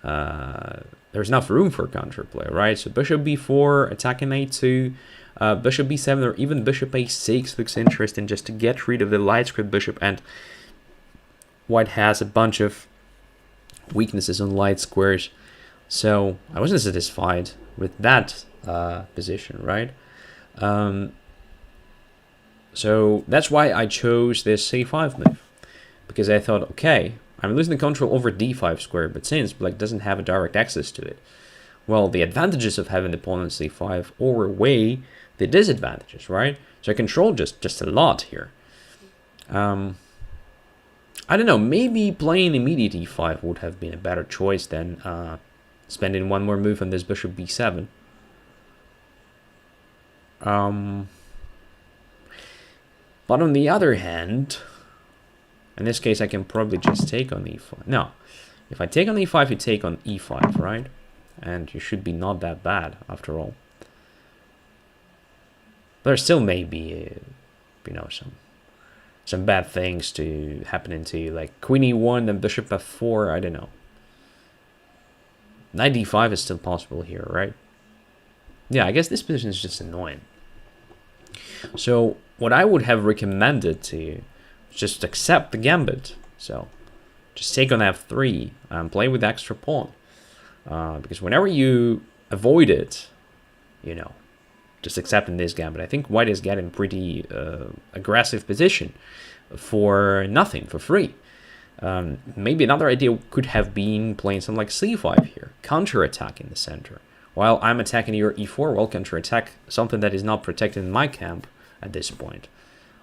There's enough room for counterplay, right? So bishop b4, attacking a2, bishop b7, or even bishop a6 looks interesting just to get rid of the light script bishop, and white has a bunch of weaknesses on light squares. So I wasn't satisfied with that position, right? So that's why I chose this c5 move, because I thought, okay, I'm losing the control over d5 square, but since black doesn't have a direct access to it, well, the advantages of having the pawn on c5 overweigh the disadvantages, right? So I control just a lot here. I don't know, maybe playing immediate e5 would have been a better choice than spending one more move on this bishop b7. But on the other hand, in this case I can probably just take on e5. No, if I take on e5, you take on e5, right? And you should be not that bad after all. There still may be, you know, some bad things to happening to you, like queen e1 and bishop f4. I don't know. Knight d5 is still possible here, right? Yeah, I guess this position is just annoying. So what I would have recommended to you is just accept the gambit. So just take on f3 and play with the extra pawn. Because whenever you avoid it, you know, just accepting this gambit, I think white is getting pretty aggressive position for nothing, for free. Maybe another idea could have been playing something like c5 here, counter-attack in the center. While I'm attacking your e4, well, counter-attack something that is not protected in my camp at this point.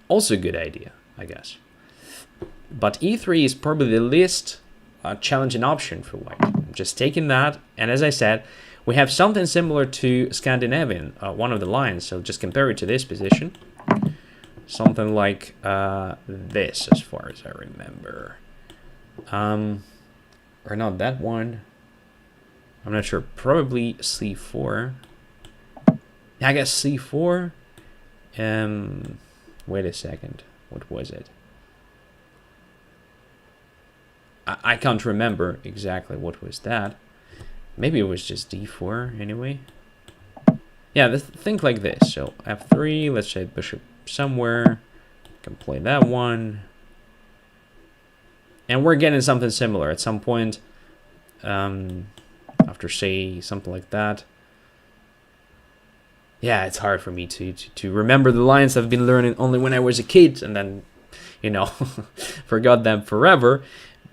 Also a good idea, I guess. But e3 is probably the least challenging option for white. I'm just taking that, and as I said, we have something similar to Scandinavian, one of the lines, so just compare it to this position. Something like this, as far as I remember. Or not that one. I'm not sure. Probably c4. I guess c4. Wait a second. What was it? I can't remember exactly what was that. Maybe it was just d4 anyway. Yeah, think like this. So f3, let's say bishop somewhere. Can play that one. And we're getting something similar at some point. After, say, something like that. Yeah, it's hard for me to remember the lines I've been learning only when I was a kid, and then, you know, forgot them forever.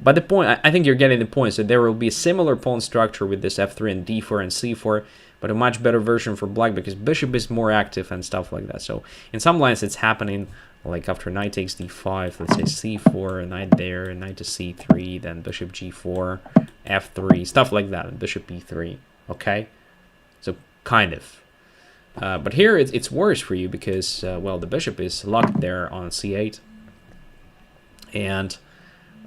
But the point, I think you're getting the point. So there will be a similar pawn structure with this f3 and d4 and c4, but a much better version for black because bishop is more active and stuff like that. So in some lines it's happening like after knight takes d5, let's say c4, a knight there, a knight to c3, then bishop g4, f3, stuff like that, and bishop e3, okay? So kind of. But here it's worse for you because, well, the bishop is locked there on c8, and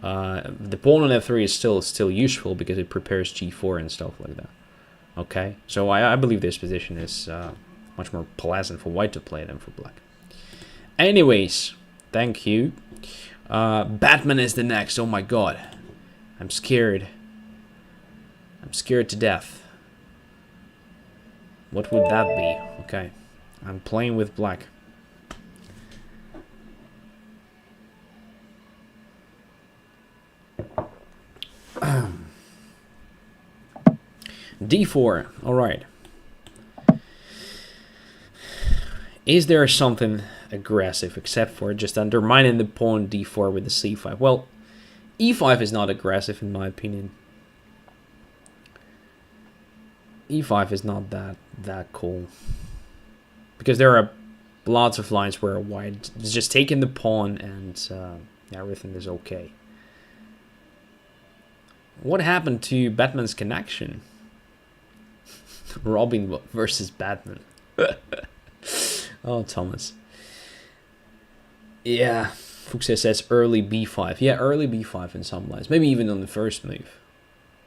the pawn on f3 is still useful because it prepares g4 and stuff like that. Okay, so I believe this position is much more pleasant for white to play than for black. Anyways, thank you. Batman is the next. Oh my god, I'm scared. I'm scared to death. What would that be? Okay, I'm playing with black. d4, all right. Is there something aggressive except for just undermining the pawn d4 with the c5? Well, e5 is not aggressive in my opinion. e5 is not that cool because there are lots of lines where white is just taking the pawn and everything is okay. What happened to Batman's connection? Robin versus Batman. Oh, Thomas. Yeah, Fuchsia says early b5. Yeah, early b5 in some lines. Maybe even on the first move.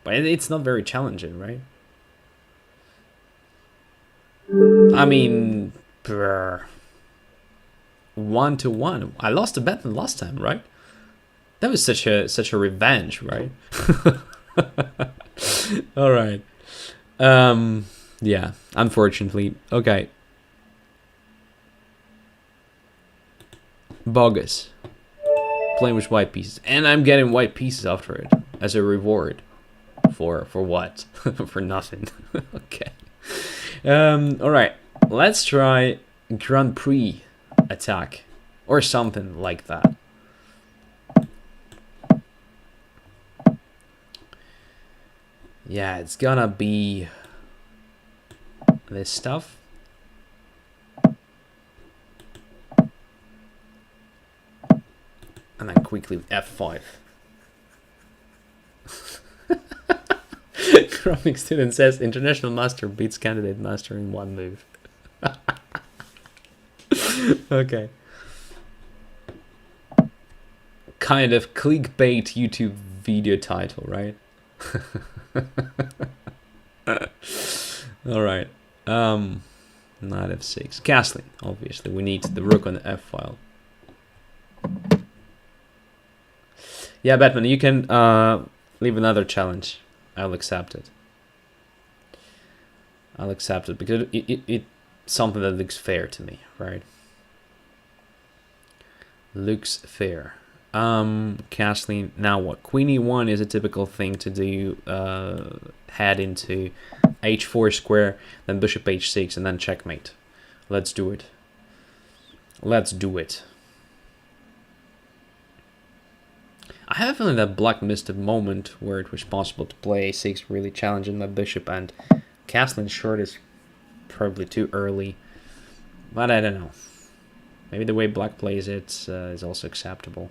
But it's not very challenging, right? I mean, 1-1. I lost to Batman last time, right? That was such a revenge, right? All right. Yeah, unfortunately. Okay. Bogus. Playing with white pieces. And I'm getting white pieces after it as a reward. For what? For nothing. Okay. Alright. Let's try Grand Prix attack. Or something like that. Yeah, it's gonna be this stuff. And then quickly with F5. Chromic student says international master beats candidate master in one move. Okay. Kind of clickbait YouTube video title, right? All right. Knight f6. Castling, obviously. We need the rook on the f file. Yeah, Batman, you can leave another challenge. I'll accept it. I'll accept it because it's something that looks fair to me, right? Looks fair. Castling. Now what? Queen e1 is a typical thing to do. Head into h4 square, then bishop h6, and then checkmate. Let's do it. Let's do it. I have a feeling that black missed a moment where it was possible to play a6, really challenging my bishop, and castling short is probably too early. But I don't know. Maybe the way black plays it is also acceptable.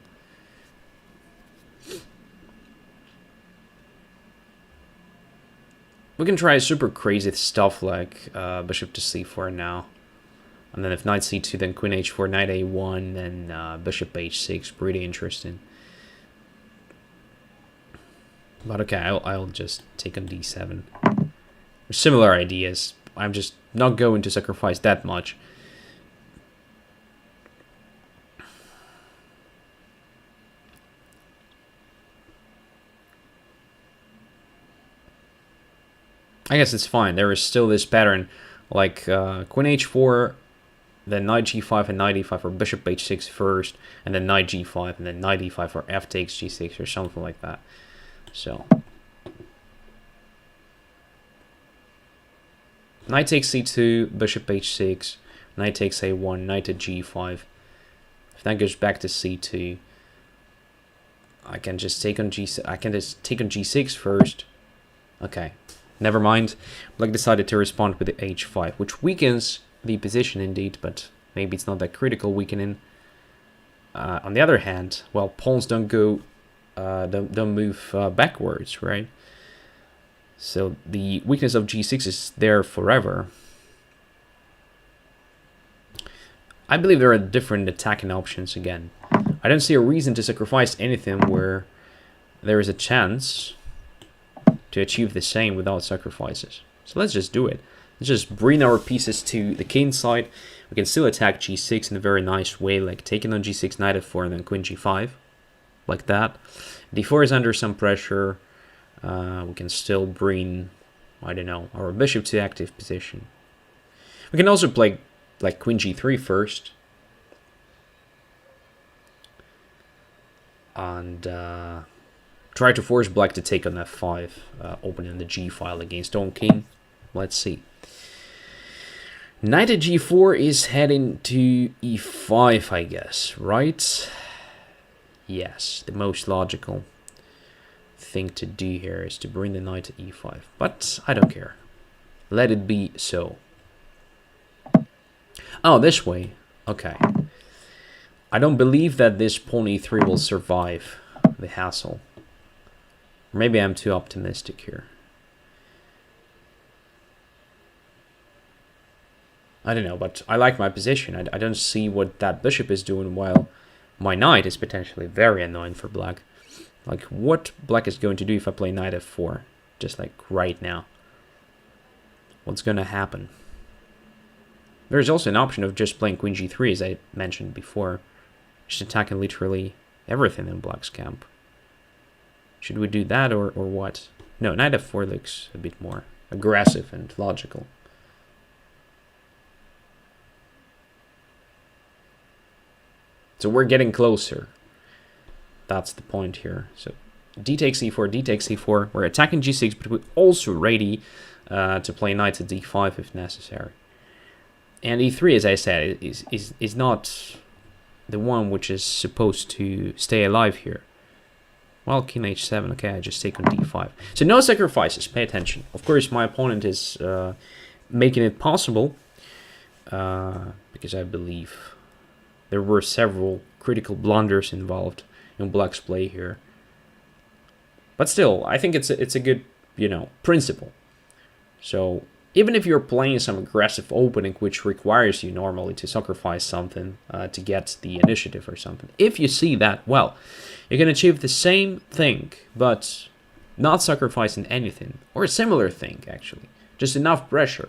We can try super crazy stuff like bishop to c4 now. And then if knight c2, then queen h4, knight a1, then bishop h6. Pretty interesting. But okay, I'll just take on d7. Similar ideas. I'm just not going to sacrifice that much. I guess it's fine. There is still this pattern, like queen h4, then knight g5 and knight e5, or bishop h6 first, and then knight g5, and then knight e5, or f takes g6, or something like that. So, knight takes c2, bishop h6, knight takes a1, knight to g5. If that goes back to c2, I can just take on g6. I can just take on g6 first. Okay. Never mind. Black decided to respond with the h5, which weakens the position indeed, but maybe it's not that critical weakening. On the other hand, well, pawns don't go, don't move backwards, right? So the weakness of g6 is there forever. I believe there are different attacking options again. I don't see a reason to sacrifice anything where there is a chance to achieve the same without sacrifices. So let's just do it. Let's just bring our pieces to the king side. We can still attack g6 in a very nice way, like taking on g6, knight f4, and then queen g5, like that. d4 is under some pressure. We can still bring, I don't know, our bishop to active position. We can also play like queen g3 first. And try to force black to take on f5, opening the g file against own king. Let's see. Knight at g4 is heading to e5, I guess, right? Yes, the most logical thing to do here is to bring the knight to e5, but I don't care. Let it be so. Oh, this way. Okay. I don't believe that this pawn e3 will survive the hassle. Maybe I'm too optimistic here. I don't know, but I like my position. I don't see what that bishop is doing while my knight is potentially very annoying for black. Like, what black is going to do if I play knight f4? Just like right now. What's going to happen? There's also an option of just playing queen g3, as I mentioned before. Just attacking literally everything in black's camp. Should we do that or what? No, knight f4 looks a bit more aggressive and logical. So we're getting closer. That's the point here. So d takes e4, d takes e4. We're attacking g6, but we're also ready to play knight to d5 if necessary. And e3, as I said, is not the one which is supposed to stay alive here. Well, king h7. Okay, I just take on d5. So no sacrifices. Pay attention. Of course, my opponent is making it possible because I believe there were several critical blunders involved in black's play here. But still, I think it's a good, principle. So even if you're playing some aggressive opening, which requires you normally to sacrifice something to get the initiative or something, if you see that, well, you can achieve the same thing, but not sacrificing anything, or a similar thing, actually. Just enough pressure.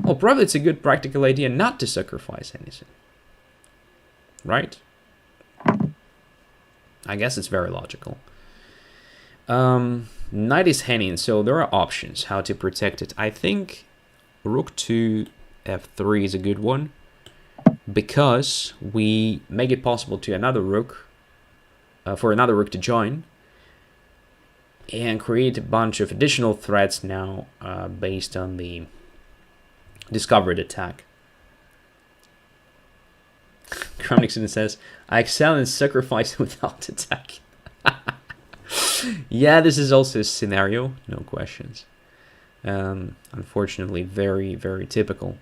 Well, probably it's a good practical idea not to sacrifice anything. Right? I guess it's very logical. Knight is hanging, so there are options how to protect it. I think rook to f3 is a good one, because we make it possible to another rook, for another rook to join, and create a bunch of additional threats now based on the discovered attack. Kronixon says, I excel in sacrifice without attack. Yeah, this is also a scenario, no questions. Unfortunately, very, very typical.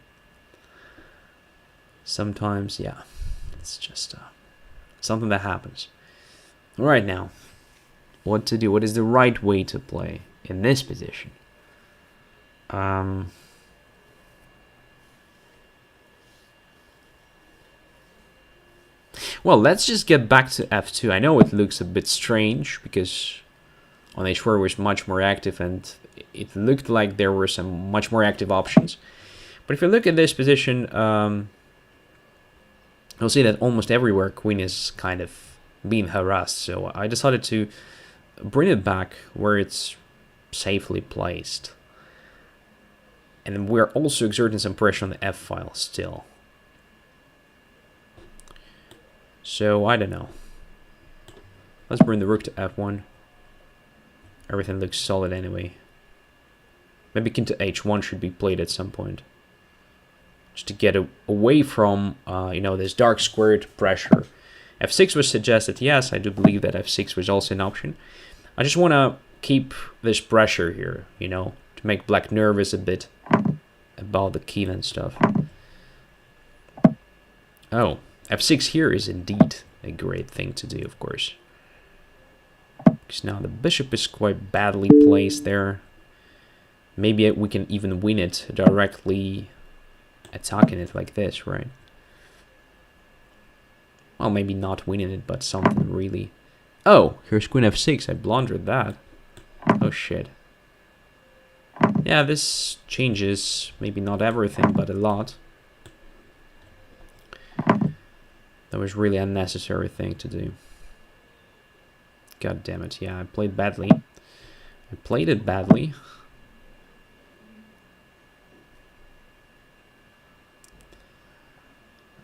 Sometimes, yeah, it's just something that happens. All right, now, what to do? What is the right way to play in this position? Well, let's just get back to f2. I know it looks a bit strange because on h4 was much more active and it looked like there were some much more active options. But if you look at this position, you'll see that almost everywhere queen is kind of being harassed. So I decided to bring it back where it's safely placed. And we're also exerting some pressure on the f file still. So, I don't know. Let's bring the rook to f1. Everything looks solid anyway. Maybe king to h1 should be played at some point. Just to get away from, this dark squared pressure. f6 was suggested. Yes, I do believe that f6 was also an option. I just want to keep this pressure here, to make black nervous a bit about the king and stuff. Oh. f6 here is indeed a great thing to do, of course. Because now the bishop is quite badly placed there. Maybe we can even win it directly attacking it like this, right? Well, maybe not winning it, but something really... Oh, here's queen f6. I blundered that. Oh, shit. Yeah, this changes maybe not everything, but a lot. That was really an unnecessary thing to do. God damn it. Yeah, I played badly. I played it badly.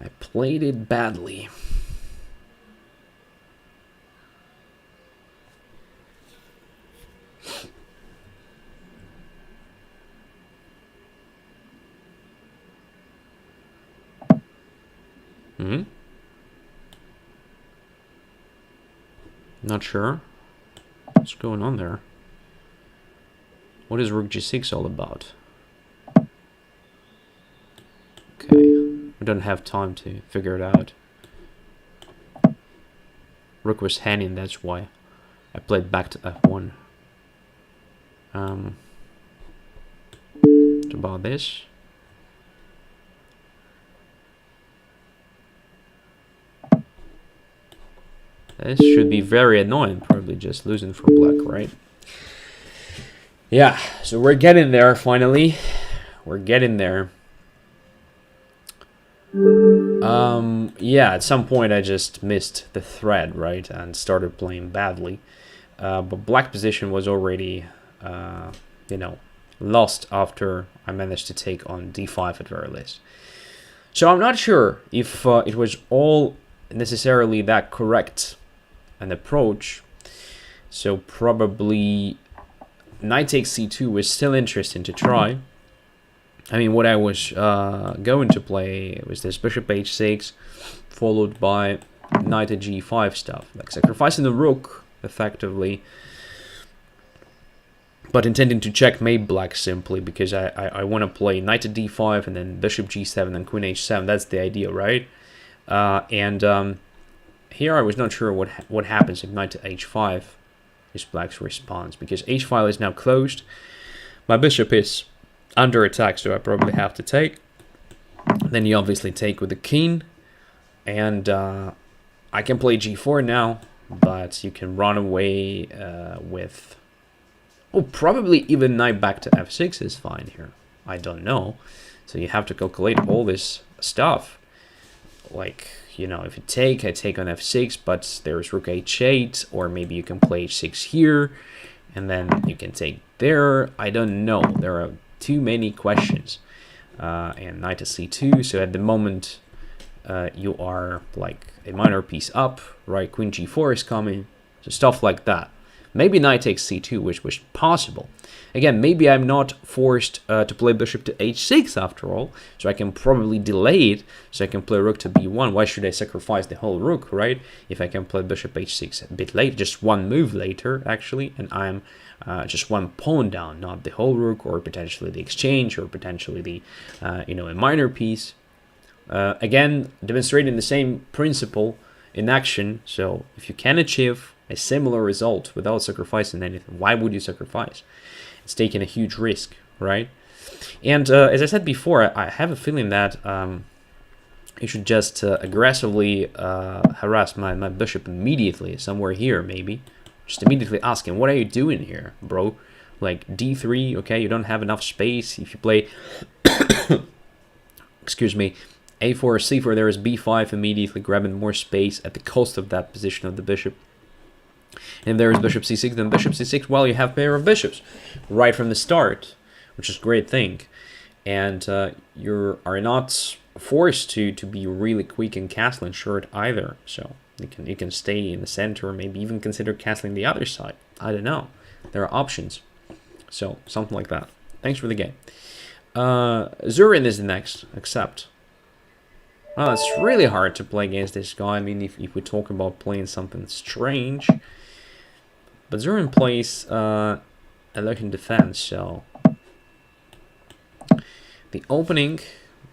I played it badly. Not sure. What's going on there? What is rook g6 all about? Okay. We're don't have time to figure it out. Rook was hanging, that's why I played back to f1. What about this? This should be very annoying, probably just losing for black, right? Yeah, so we're getting there finally. We're getting there. Yeah, at some point I just missed the thread, right, and started playing badly. But black position was already, you know, lost after I managed to take on d5 at very least. So I'm not sure if it was all necessarily that correct an approach. So probably knight takes c2 was still interesting to try. I mean, what I was going to play was this bishop h6, followed by knight at g5 stuff, like sacrificing the rook, effectively, but intending to checkmate black simply, because I want to play knight at d5, and then bishop g7, and queen h7, that's the idea, right? Here I was not sure what happens if knight to h5 is black's response, because h5 is now closed, my bishop is under attack, so I probably have to take. Then you obviously take with the king, and I can play g4 now, but you can run away with... Oh, probably even knight back to f6 is fine here. I don't know. So you have to calculate all this stuff. Like, you know, if you take, I take on f6, but there's rook h8, or maybe you can play h6 here, and then you can take there. I don't know. There are too many questions. And knight to c2, so at the moment you are like a minor piece up, right? Queen g4 is coming, so stuff like that. Maybe knight takes c2, which was possible. Again, maybe I'm not forced to play bishop to h6 after all, so I can probably delay it, so I can play rook to b1. Why should I sacrifice the whole rook, right? If I can play bishop h6 a bit late, just one move later, actually, and I'm just one pawn down, not the whole rook, or potentially the exchange, or potentially the, you know, a minor piece. Again, demonstrating the same principle in action. So if you can achieve a similar result without sacrificing anything, why would you sacrifice? It's taking a huge risk, right? And as I said before, I have a feeling that you should just aggressively harass my bishop immediately, somewhere here maybe. Just immediately ask him, what are you doing here, bro? Like d3, okay, you don't have enough space. If you play, excuse me, a4 or c4, there is b5, immediately grabbing more space at the cost of that position of the bishop. And if there is bishop c6, then bishop c6, well, you have pair of bishops right from the start, which is a great thing. And you are not forced to be really quick in castling short either. So you can stay in the center, or maybe even consider castling the other side. I don't know. There are options. So something like that. Thanks for the game. Zurin is the next. Accept. Well, it's really hard to play against this guy. I mean, if we talk about playing something strange. But Zurin plays a look in defense, so the opening,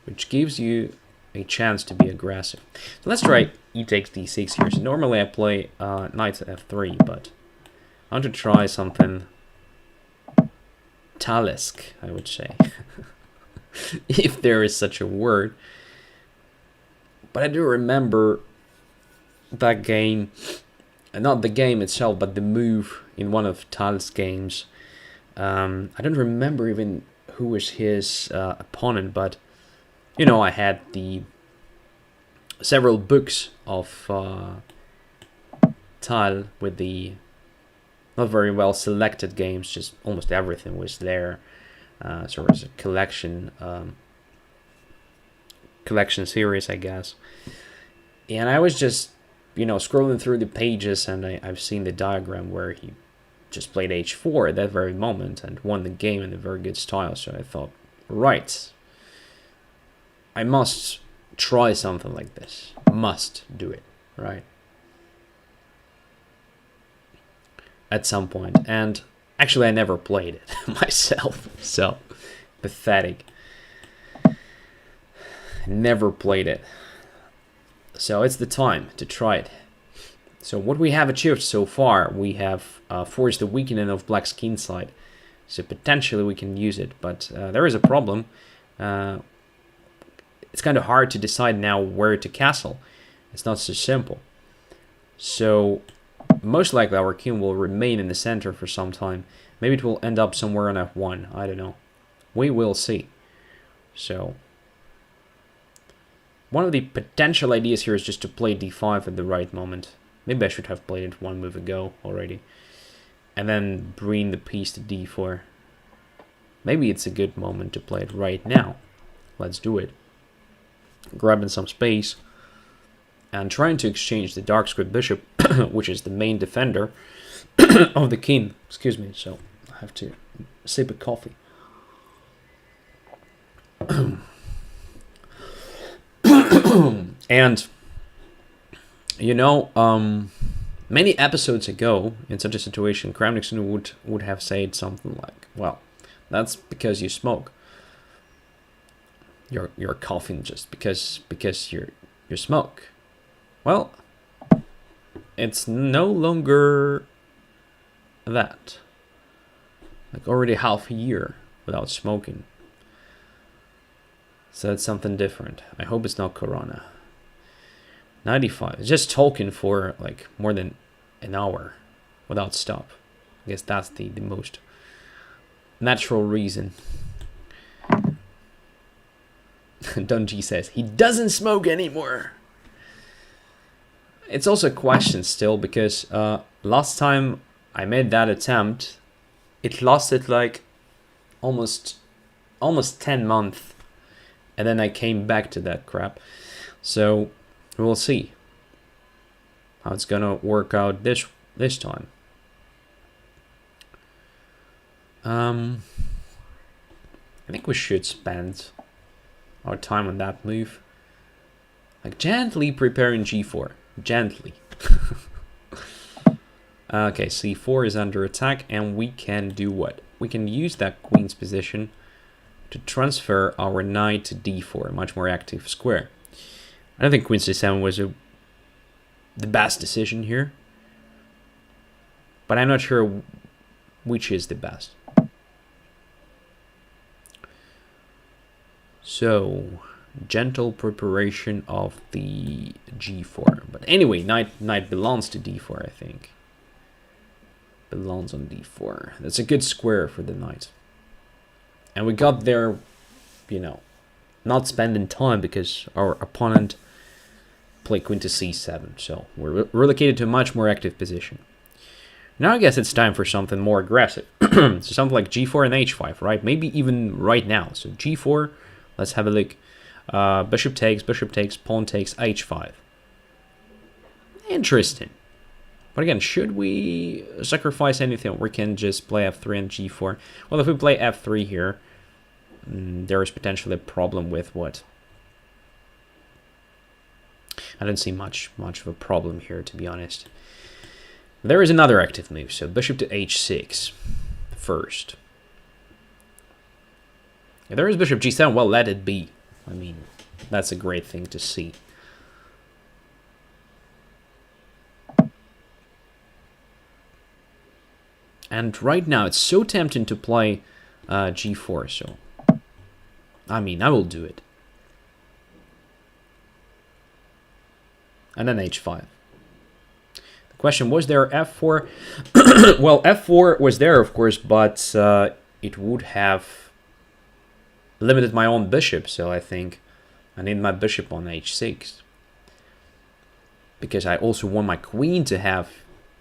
which gives you a chance to be aggressive. So let's try e takes d6 here. So normally I play knight to f3, but I want to try something Talesque, I would say, if there is such a word. But I do remember that game, not the game itself, but the move in one of Tal's games. I don't remember even who was his opponent, but you know, I had the several books of Tal with the not very well selected games. Just almost everything was there. So it was a collection series, I guess. And I was just, you know, scrolling through the pages, and I've seen the diagram where he just played h4 at that very moment and won the game in a very good style. So I thought, right, I must try something like this. Must do it, right? At some point. And actually, I never played it myself, so pathetic. Never played it. So it's the time to try it. So what we have achieved so far, we have forced the weakening of black's king side. So potentially we can use it, but there is a problem. It's kind of hard to decide now where to castle. It's not so simple. So most likely our king will remain in the center for some time. Maybe it will end up somewhere on f1. I don't know. We will see. So one of the potential ideas here is just to play d5 at the right moment. Maybe I should have played it one move ago already. And then bring the piece to d4. Maybe it's a good moment to play it right now. Let's do it. Grabbing some space. And trying to exchange the dark square bishop, which is the main defender of the king. Excuse me, so I have to sip a coffee. And, you know, many episodes ago, in such a situation, Kramnikson would have said something like, well, that's because you smoke. You're coughing just because you smoke. Well, it's no longer that. Like already half a year without smoking. So it's something different. I hope it's not Corona. 95. Just talking for like more than an hour without stop. I guess that's the most natural reason. Dungy says he doesn't smoke anymore. It's also a question still, because last time I made that attempt, it lasted like almost 10 months, and then I came back to that crap. So we'll see how it's gonna work out this time. I think we should spend our time on that move, like gently preparing g4. Gently. Okay, c4 is under attack, and we can do what? We can use that queen's position to transfer our knight to d4, a much more active square. I don't think queen c7 was the best decision here, but I'm not sure which is the best. So gentle preparation of the g4. But anyway, knight belongs to d4, I think. Belongs on d4. That's a good square for the knight. And we got there, you know, not spending time because our opponent played queen to c7. So we're relocated to a much more active position. Now I guess it's time for something more aggressive. So something like g4 and h5, right? Maybe even right now. So g4, let's have a look. Bishop takes, pawn takes, h5. Interesting. But again, should we sacrifice anything? We can just play f3 and g4. Well, if we play f3 here, there is potentially a problem with what? I don't see much of a problem here, to be honest. There is another active move, so bishop to h6 first. If there is bishop g7, well, let it be. I mean, that's a great thing to see. And right now, it's so tempting to play g4, so I mean, I will do it. And then h5. The question, was there f4? Well, f4 was there, of course, but it would have limited my own bishop, so I think I need my bishop on h6. Because I also want my queen to have,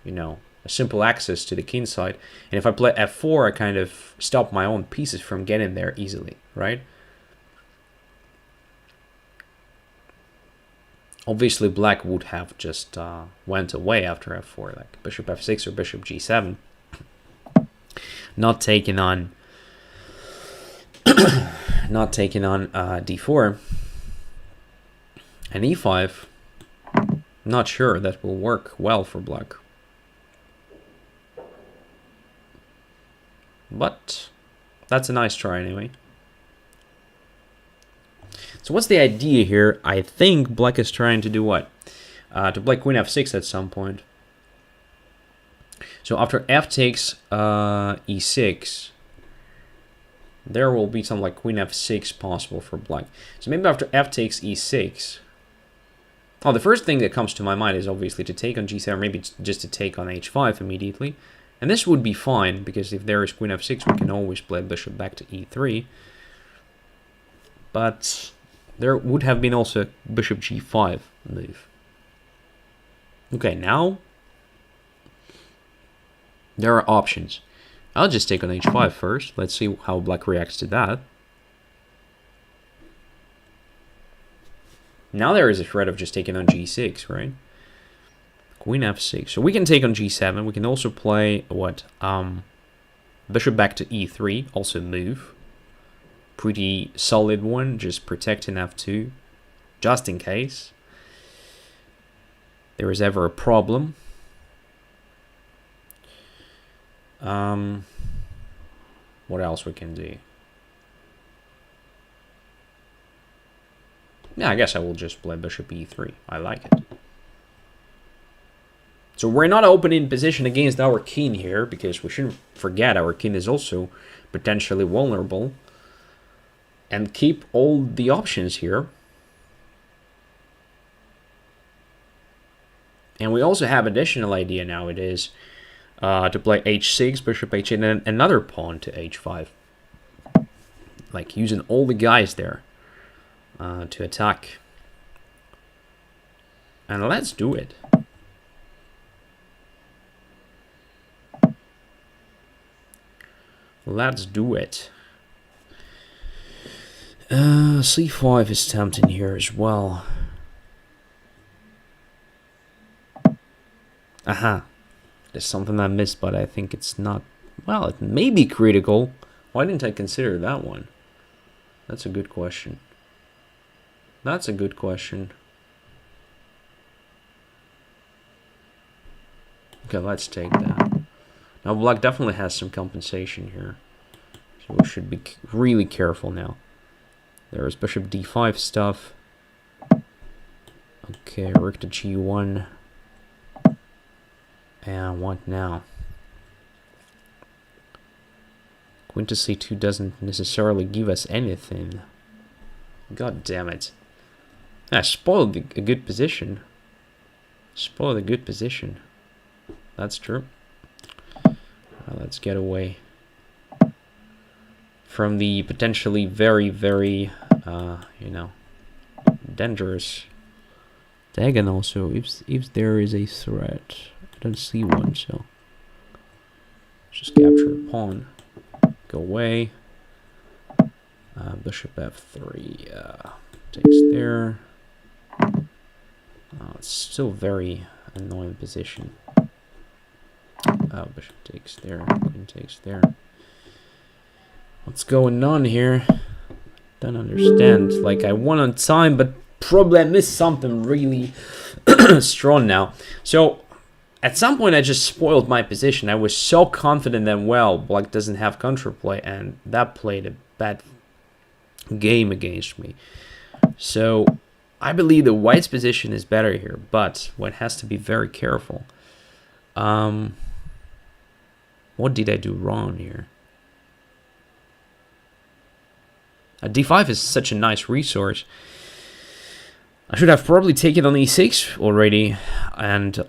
you know, a simple access to the king side. And if I play f4, I kind of stop my own pieces from getting there easily, right? Obviously, black would have just went away after f4, like bishop f6 or bishop g7. Not taking on d4. And e5, not sure that will work well for black. But that's a nice try anyway. So what's the idea here? I think black is trying to do what? To play queen f6 at some point. So after f takes e6, there will be some like queen f6 possible for black. So maybe after f takes e6. Oh, the first thing that comes to my mind is obviously to take on g7, maybe just to take on h5 immediately. And this would be fine, because if there is queen f6, we can always play bishop back to e3. But there would have been also a bishop g5 move. Okay, now there are options. I'll just take on h5 first. Let's see how black reacts to that. Now there is a threat of just taking on g6, right? Queen f6. So we can take on g7. We can also play what? Bishop back to e3. Also move. Pretty solid one. Just protecting f2. Just in case there is ever a problem. What else we can do? Yeah, I guess I will just play bishop e3. I like it. So we're not opening position against our king here, because we shouldn't forget our king is also potentially vulnerable. And keep all the options here. And we also have additional idea now. It is to play h6, bishop h8, and another pawn to h5. Like using all the guys there to attack. And let's do it. Let's do it. C5 is tempting here as well. Aha. There's something I missed, but I think it's not... Well, it may be critical. Why didn't I consider that one? That's a good question. That's a good question. Okay, let's take that. Now, black definitely has some compensation here. So we should be really careful now. There is bishop d5 stuff. Okay, rook to g1. And what now? Queen to c2 doesn't necessarily give us anything. God damn it. I spoiled a good position. Spoiled a good position. That's true. Let's get away from the potentially very, very, you know, dangerous diagonal. So if there is a threat, I don't see one. So just capture a pawn, go away. Bishop f3 takes there. It's still very annoying position. Bishop takes there, queen takes there. What's going on here? Don't understand. Like, I won on time, but probably I missed something really strong now. So, at some point I just spoiled my position. I was so confident that, well, black doesn't have counterplay, and that played a bad game against me. So, I believe the white's position is better here, but one has to be very careful. What did I do wrong here? D5 is such a nice resource. I should have probably taken on e6 already,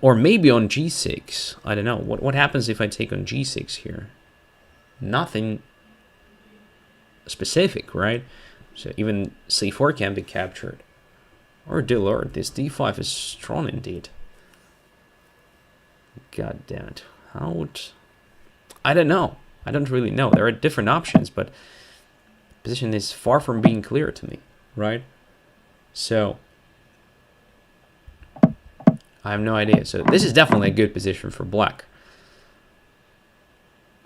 or maybe on g6. I don't know. What happens if I take on g6 here? Nothing specific, right? So even c4 can be captured. Or dear lord, this d5 is strong indeed. God damn it. How would... I don't know. I don't really know. There are different options, but the position is far from being clear to me, right? So, I have no idea. So this is definitely a good position for black.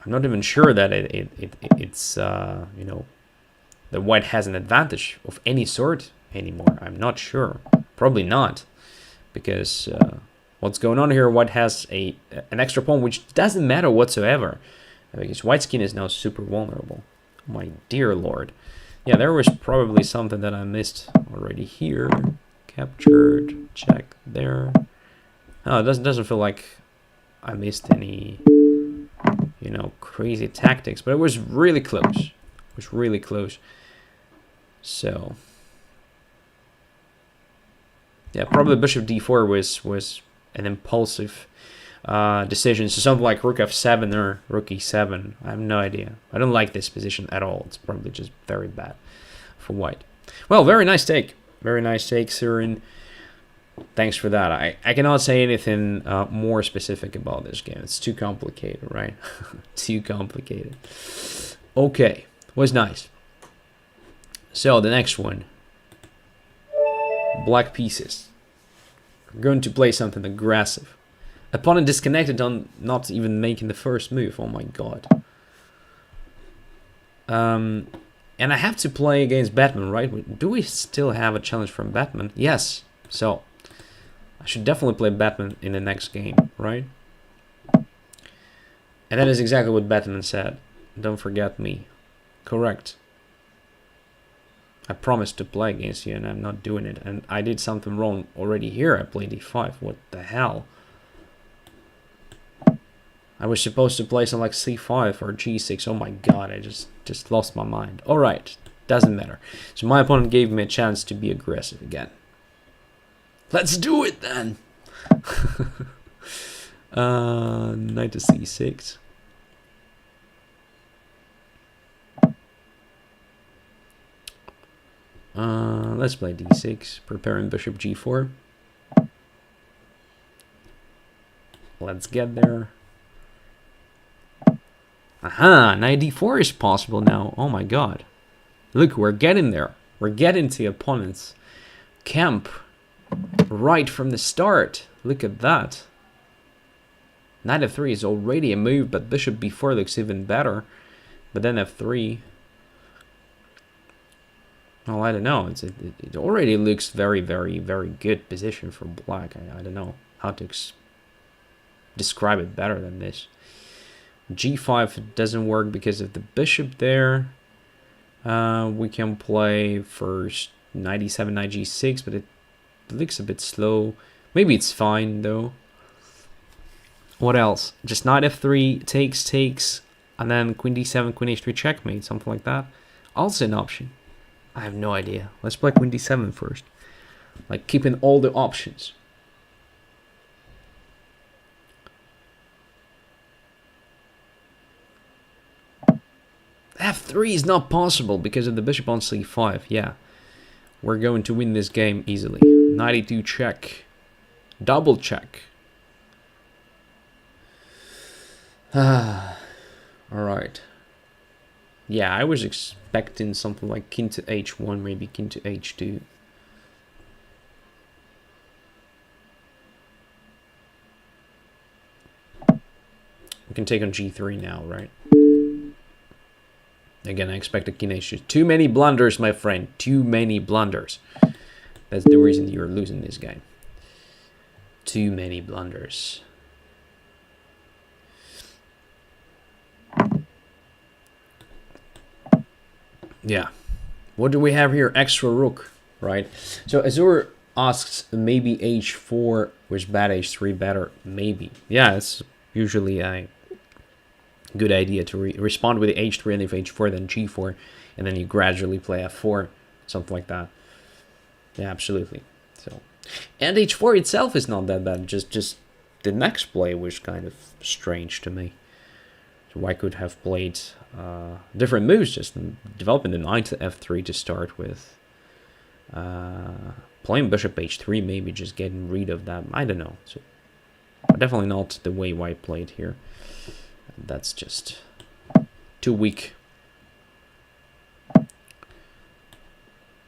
I'm not even sure that it's you know, the white has an advantage of any sort anymore. I'm not sure. Probably not, because what's going on here? White has an extra pawn, which doesn't matter whatsoever, because white's king is now super vulnerable. My dear lord. Yeah, there was probably something that I missed already here. Captured, check there. Oh, it doesn't feel like I missed any, you know, crazy tactics, but it was really close. It was really close. So, yeah, probably bishop d4 was an impulsive decision. So something like rook f7 or rook e7. I have no idea. I don't like this position at all. It's probably just very bad for white. Well, very nice take. Very nice take, Surin. Thanks for that. I cannot say anything more specific about this game. It's too complicated, right? Too complicated. Okay, was nice. So the next one. Black pieces. We're going to play something aggressive. Opponent disconnected on not even making the first move. Oh my god. And I have to play against Batman, right? Do we still have a challenge from Batman? Yes. So I should definitely play Batman in the next game, right? And that is exactly what Batman said. Don't forget me. Correct. I promised to play against you and I'm not doing it. And I did something wrong already here. I played e5. What the hell? I was supposed to play something like c5 or g6. Oh my god, I just lost my mind. Alright, doesn't matter. So my opponent gave me a chance to be aggressive again. Let's do it then! Knight to c6. Let's play d6, preparing bishop g4. Let's get there. Aha, knight d4 is possible now. Oh my god. Look, we're getting there. We're getting to the opponent's camp right from the start. Look at that. Knight f3 is already a move, but bishop b4 looks even better. But then f3... well, I don't know. It already looks very, very, very good position for black. I don't know how to describe it better than this. g5 doesn't work because of the bishop there. We can play first knight e7, knight g6, but it looks a bit slow. Maybe it's fine though. What else? Just knight f3, takes, and then queen d7, queen h3 checkmate, something like that. Also an option. I have no idea. Let's play queen d7 first. Like keeping all the options. f3 is not possible because of the bishop on c5. Yeah, we're going to win this game easily. Knight e2 check. Double check. Alright. Yeah, I was expecting something like king to h1, maybe king to h2. We can take on g3 now, right? Again, I expected king h2. Too many blunders, my friend. Too many blunders. That's the reason you're losing this game. Too many blunders. Yeah. What do we have here? Extra rook, right? So Azur asks, maybe h4 was bad, h3 better. Maybe. Yeah, it's usually a good idea to respond with the h3 and if h4 then g4 and then you gradually play f4, something like that. Yeah, absolutely. So, and h4 itself is not that bad. Just the next play was kind of strange to me. So I could have played different moves, just developing the knight to f3 to start with. Playing bishop h3, maybe just getting rid of that. I don't know. So definitely not the way white played here. That's just too weak.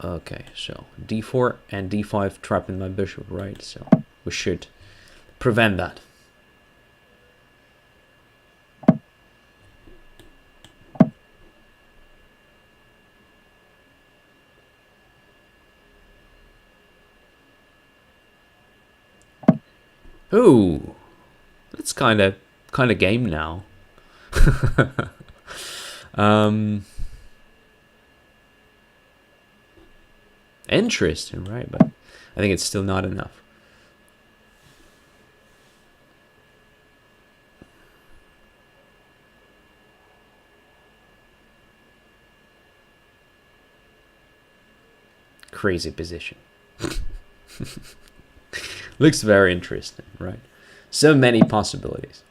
Okay, so d4 and d5 trapping my bishop, right? So we should prevent that. Ooh, that's kind of game now. Interesting, right? But I think it's still not enough. Crazy position. Looks very interesting, right? So many possibilities.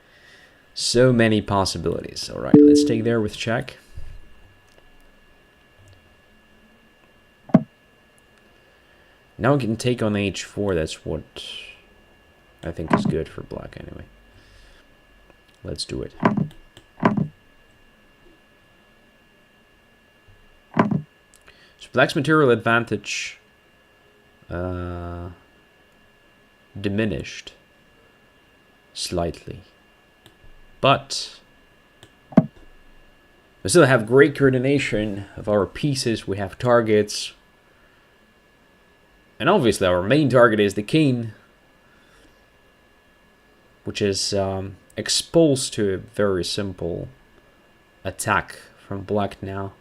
So many possibilities. All right, let's take there with check. Now we can take on h4. That's what I think is good for black anyway. Let's do it. So black's material advantage diminished slightly. But we still have great coordination of our pieces. We have targets. And obviously our main target is the king, which is exposed to a very simple attack from black now.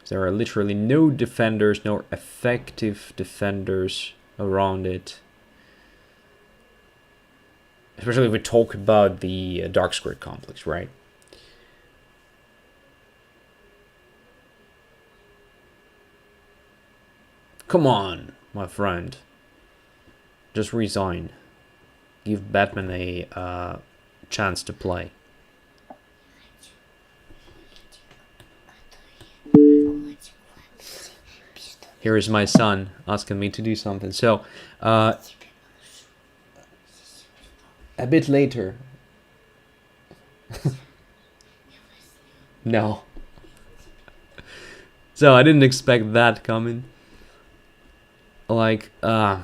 There are literally no defenders, no effective defenders around it. Especially if we talk about the dark square complex, right? Come on, my friend. Just resign. Give Batman a chance to play. Here is my son asking me to do something. So, a bit later. No. So I didn't expect that coming. Like, alright.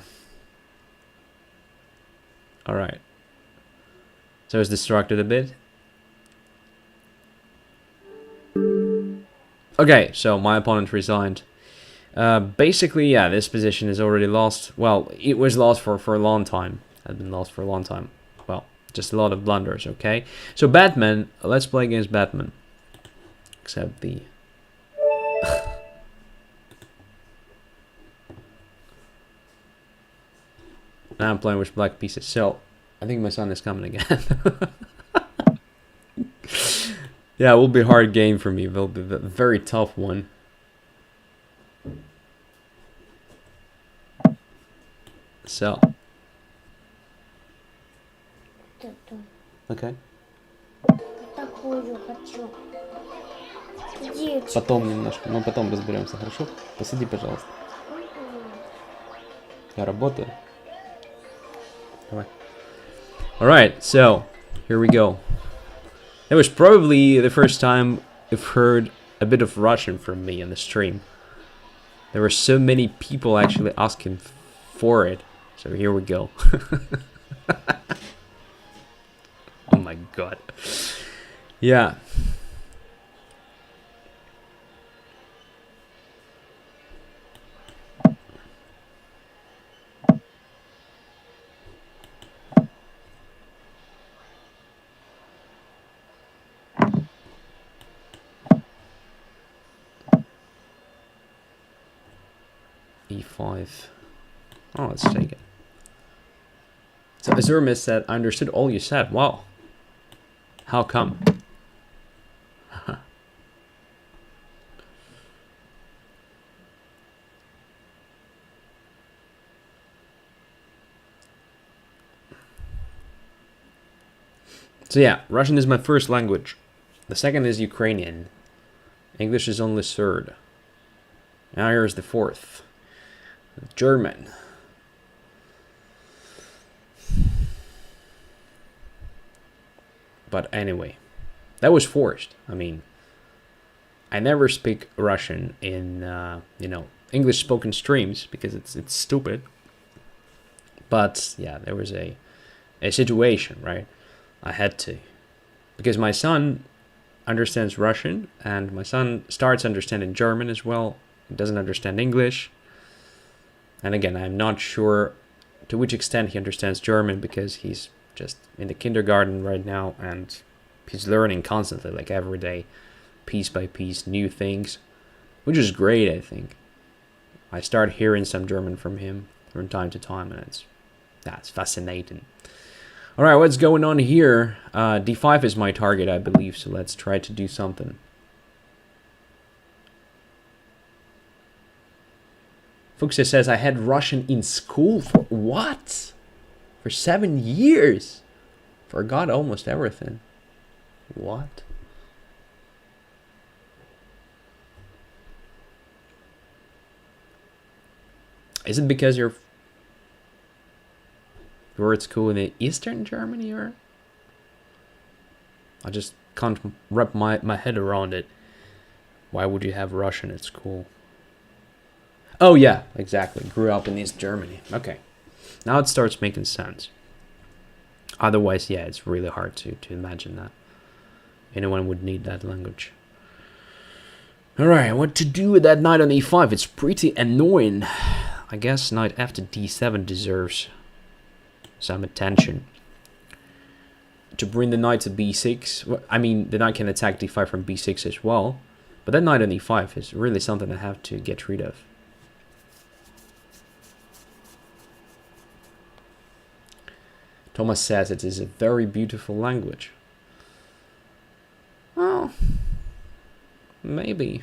So it's distracted a bit. Okay, so my opponent resigned. Basically, yeah, this position is already lost. Well, it was lost for a long time. Had been lost for a long time. Well, just a lot of blunders, okay? So Batman, let's play against Batman. Except the... Now I'm playing with black pieces. So, I think my son is coming again. Yeah, it will be a hard game for me. It will be a very tough one. So. Okay. Потом немножко. Мы потом разберемся, хорошо? Посиди, пожалуйста. Я работаю. Давай. Alright, so here we go. It was probably the first time I've heard a bit of Russian from me on the stream. There were so many people actually asking for it. So here we go. Oh my god. Yeah. E5. Oh, let's take it. So Azurmis said, I understood all you said. Wow. How come? So yeah, Russian is my first language. The second is Ukrainian. English is only third. Now here's the fourth. German. But anyway, that was forced. I mean, I never speak Russian in, you know, English spoken streams because it's stupid. But yeah, there was a situation, right? I had to. Because my son understands Russian and my son starts understanding German as well. He doesn't understand English. And again, I'm not sure to which extent he understands German because he's just in the kindergarten right now and he's learning constantly, like every day, piece by piece, new things, which is great, I think. I start hearing some German from him from time to time, and that's fascinating. All right, what's going on here? D5 is my target, I believe, so let's try to do something. Fuchsia says, I had Russian in school for what? For 7 years. Forgot almost everything. What? Is it because you're at school in Eastern Germany, or? I just can't wrap my head around it. Why would you have Russian at school? Oh yeah, exactly. Grew up in East Germany. Okay. Now it starts making sense. Otherwise, yeah, it's really hard to imagine that anyone would need that language. Alright, what to do with that knight on e5? It's pretty annoying. I guess knight after d7 deserves some attention. To bring the knight to b6, well, I mean, the knight can attack d5 from b6 as well, but that knight on e5 is really something I have to get rid of. Thomas says it is a very beautiful language. Well, maybe.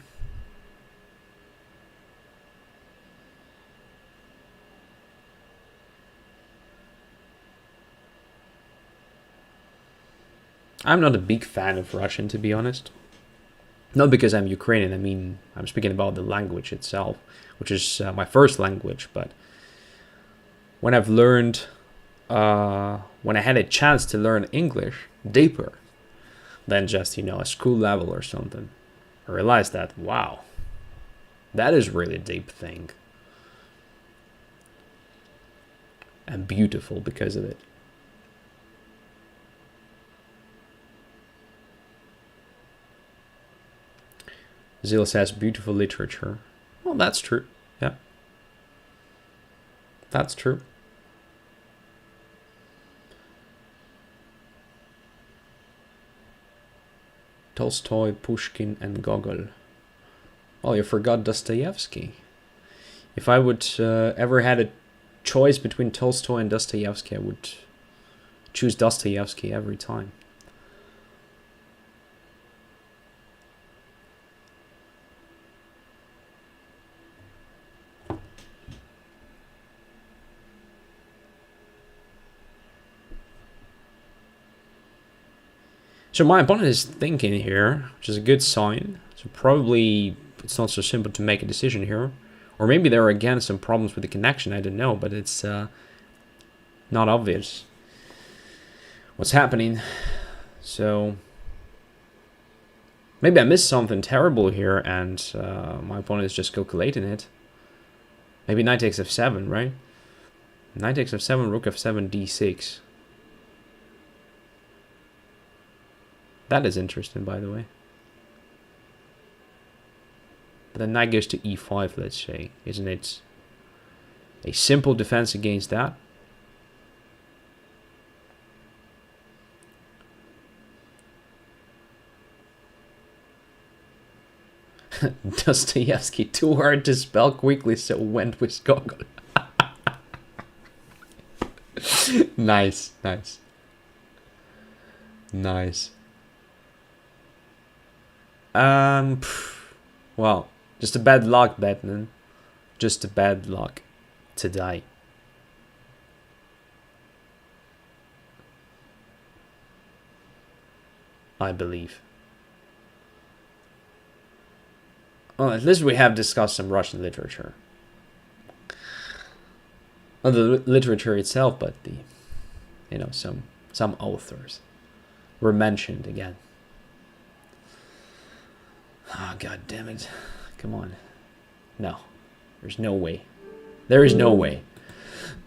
I'm not a big fan of Russian, to be honest. Not because I'm Ukrainian, I mean, I'm speaking about the language itself, which is my first language, but when I've learned, when I had a chance to learn English deeper than just, a school level or something, I realized that, wow, that is really a deep thing. And beautiful because of it. Zil says beautiful literature. Well, that's true. Yeah. That's true. Tolstoy, Pushkin, and Gogol. Oh, you forgot Dostoevsky. If I would ever had a choice between Tolstoy and Dostoevsky, I would choose Dostoevsky every time. So my opponent is thinking here, which is a good sign. So probably it's not so simple to make a decision here. Or maybe there are again some problems with the connection, I don't know, but it's not obvious what's happening. So maybe I missed something terrible here and my opponent is just calculating it. Maybe knight takes f7, right? Knight takes f7, rook f7, d6. That is interesting, by the way. But then knight goes to e5, let's say. Isn't it a simple defense against that? Dostoevsky, too hard to spell quickly, so went with Gogol. Nice, nice. Nice. Well, just a bad luck, Batman. Just a bad luck today. I believe. Well, at least we have discussed some Russian literature. Not the literature itself, but the, some authors were mentioned again. Oh, God damn it. Come on. No. There's no way. There is no way.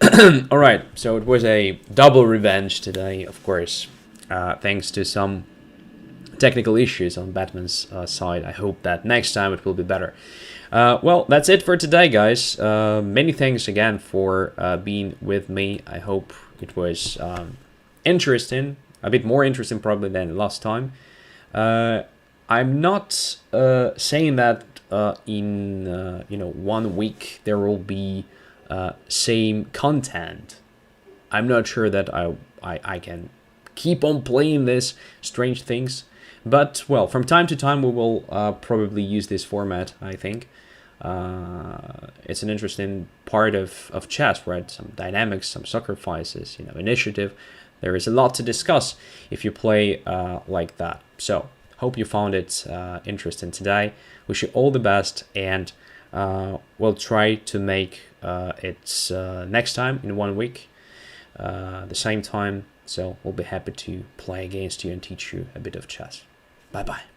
Alright, so it was a double revenge today, of course. Thanks to some technical issues on Batman's side. I hope that next time it will be better. Well, that's it for today, guys. Many thanks again for being with me. I hope it was interesting. A bit more interesting probably than last time. I'm not saying that in 1 week there will be same content. I'm not sure that I can keep on playing this strange things, but well, from time to time we will probably use this format. I think it's an interesting part of chess, right? Some dynamics, some sacrifices, initiative. There is a lot to discuss if you play like that. So hope you found it interesting today. Wish you all the best, and we'll try to make it next time in 1 week, the same time. So we'll be happy to play against you and teach you a bit of chess. Bye bye.